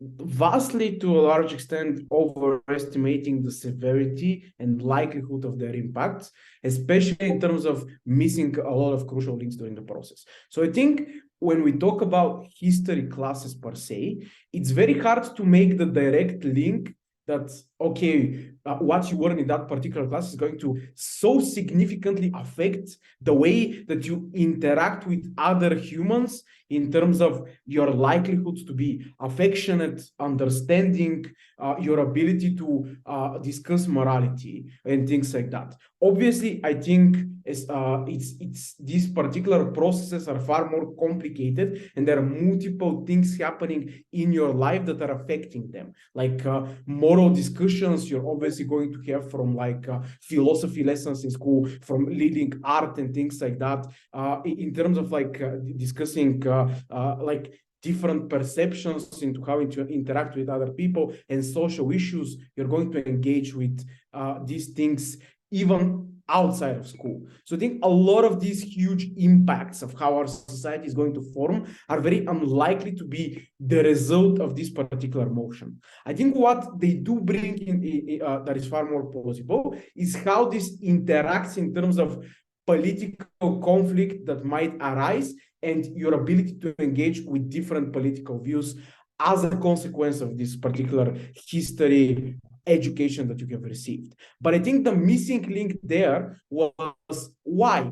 vastly, to a large extent, overestimating the severity and likelihood of their impacts, especially in terms of missing a lot of crucial links during the process. So I think when we talk about history classes per se, it's very hard to make the direct link that, okay, what you learn in that particular class is going to so significantly affect the way that you interact with other humans in terms of your likelihood to be affectionate, understanding, your ability to discuss morality and things like that. Obviously, I think it's these particular processes are far more complicated, and there are multiple things happening in your life that are affecting them. Like moral discussions, you're obviously going to have from like philosophy lessons in school, from leading art and things like that. In terms of like discussing like different perceptions into how to interact with other people and social issues, you're going to engage with these things even outside of school. So I think a lot of these huge impacts of how our society is going to form are very unlikely to be the result of this particular motion. I think what they do bring in that is far more plausible is how this interacts in terms of political conflict that might arise and your ability to engage with different political views as a consequence of this particular history education that you have received. But I think the missing link there was why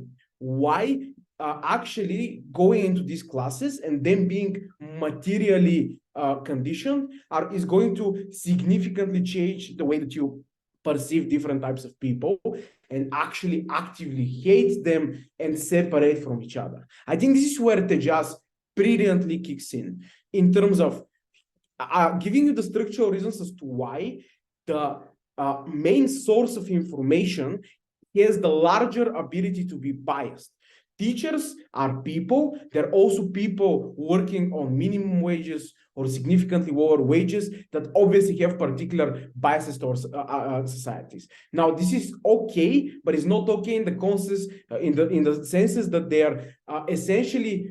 actually going into these classes and then being materially conditioned is going to significantly change the way that you perceive different types of people and actually actively hate them and separate from each other. I think this is where Tejas brilliantly kicks in terms of giving you the structural reasons as to why the main source of information has the larger ability to be biased. Teachers are people. They're also people working on minimum wages or significantly lower wages that obviously have particular biases towards societies. Now, this is okay, but it's not okay in the consensus, in the senses that they are essentially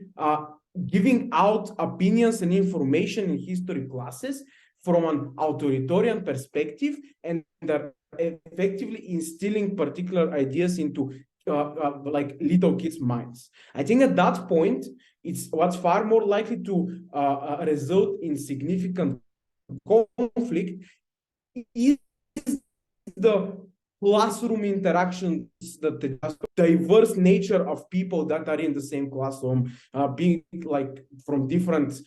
giving out opinions and information in history classes from an authoritarian perspective, and they're effectively instilling particular ideas into like little kids' minds. I think at that point, it's what's far more likely to result in significant conflict is the classroom interactions, the diverse nature of people that are in the same classroom, being like from different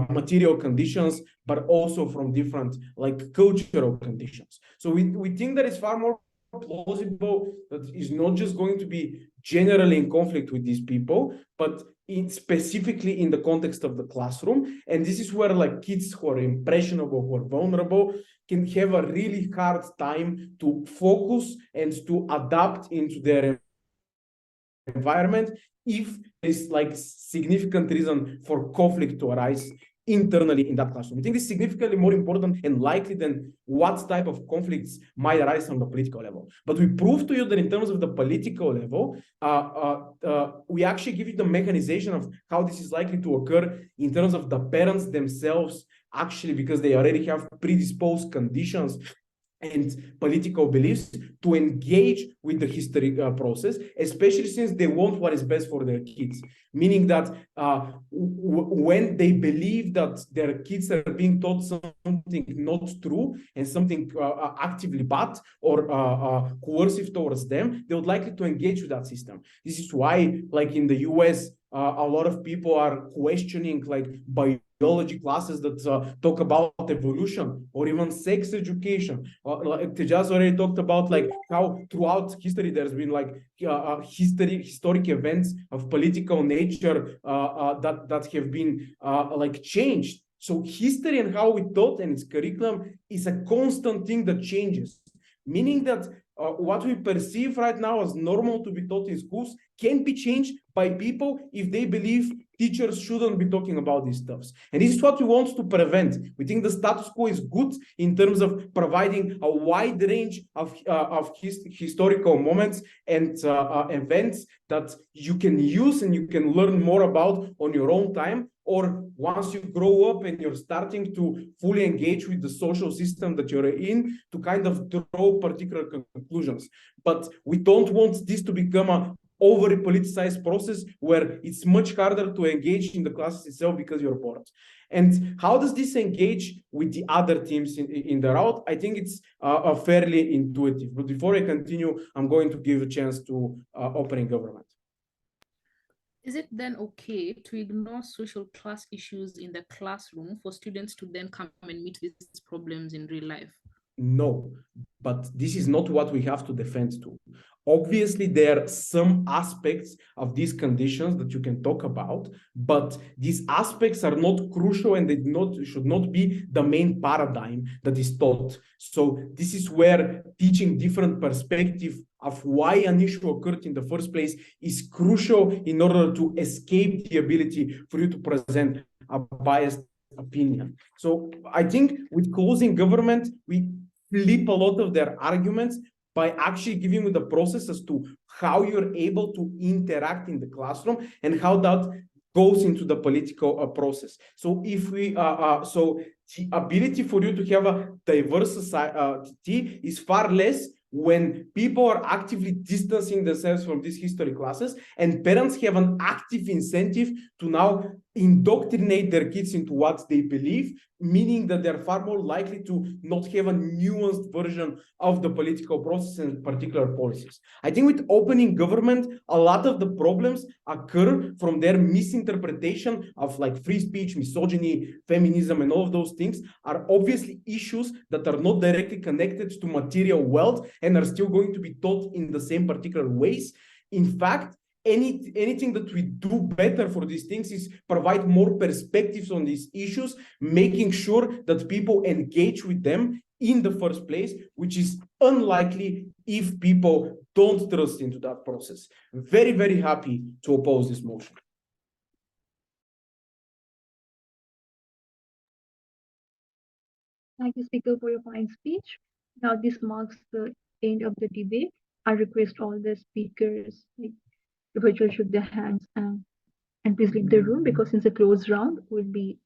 material conditions, but also from different like cultural conditions. So we think that it's far more plausible that is not just going to be generally in conflict with these people, but specifically in the context of the classroom. And this is where like kids who are impressionable, who are vulnerable, can have a really hard time to focus and to adapt into their environment if there's like significant reason for conflict to arise internally in that classroom. I think this is significantly more important and likely than what type of conflicts might arise on the political level. But we prove to you that in terms of the political level, we actually give you the mechanization of how this is likely to occur in terms of the parents themselves, actually, because they already have predisposed conditions and political beliefs to engage with the history process, especially since they want what is best for their kids. Meaning that when they believe that their kids are being taught something not true and something actively bad or coercive towards them, they would likely to engage with that system. This is why, like in the US, a lot of people are questioning like biology classes that talk about evolution or even sex education. Like Tejas already talked about like how throughout history there's been like historic events of political nature that have been like changed. So history and how we taught and its curriculum is a constant thing that changes, meaning that what we perceive right now as normal to be taught in schools can be changed by people if they believe teachers shouldn't be talking about these stuffs. And this is what we want to prevent. We think the status quo is good in terms of providing a wide range of historical moments and events that you can use and you can learn more about on your own time, or once you grow up and you're starting to fully engage with the social system that you're in, to kind of draw particular conclusions. But we don't want this to become a overly politicized process where it's much harder to engage in the classes itself because you're bored. And how does this engage with the other teams in the route? I think it's fairly intuitive. But before I continue, I'm going to give a chance to opening government. Is it then okay to ignore social class issues in the classroom for students to then come and meet these problems in real life? No, but this is not what we have to defend to. Obviously, there are some aspects of these conditions that you can talk about, but these aspects are not crucial and they should not be the main paradigm that is taught. So this is where teaching different perspective of why an issue occurred in the first place is crucial in order to escape the ability for you to present a biased opinion. So I think with closing government, we flip a lot of their arguments by actually giving you the process as to how you're able to interact in the classroom and how that goes into the political process. So if we, so the ability for you to have a diverse society is far less when people are actively distancing themselves from these history classes, and parents have an active incentive to now indoctrinate their kids into what they believe, meaning that they're far more likely to not have a nuanced version of the political process and particular policies. I think with opening government, a lot of the problems occur from their misinterpretation of like free speech, misogyny, feminism, and all of those things are obviously issues that are not directly connected to material wealth and are still going to be taught in the same particular ways. In fact, anything that we do better for these things is provide more perspectives on these issues, making sure that people engage with them in the first place, which is unlikely if people don't trust into that process. Very, very happy to oppose this motion. Thank you, Speaker, for your fine speech. Now, this marks the end of the debate. I request all the speakers, like, the virtual shook their hands and please leave the room because since a closed round will be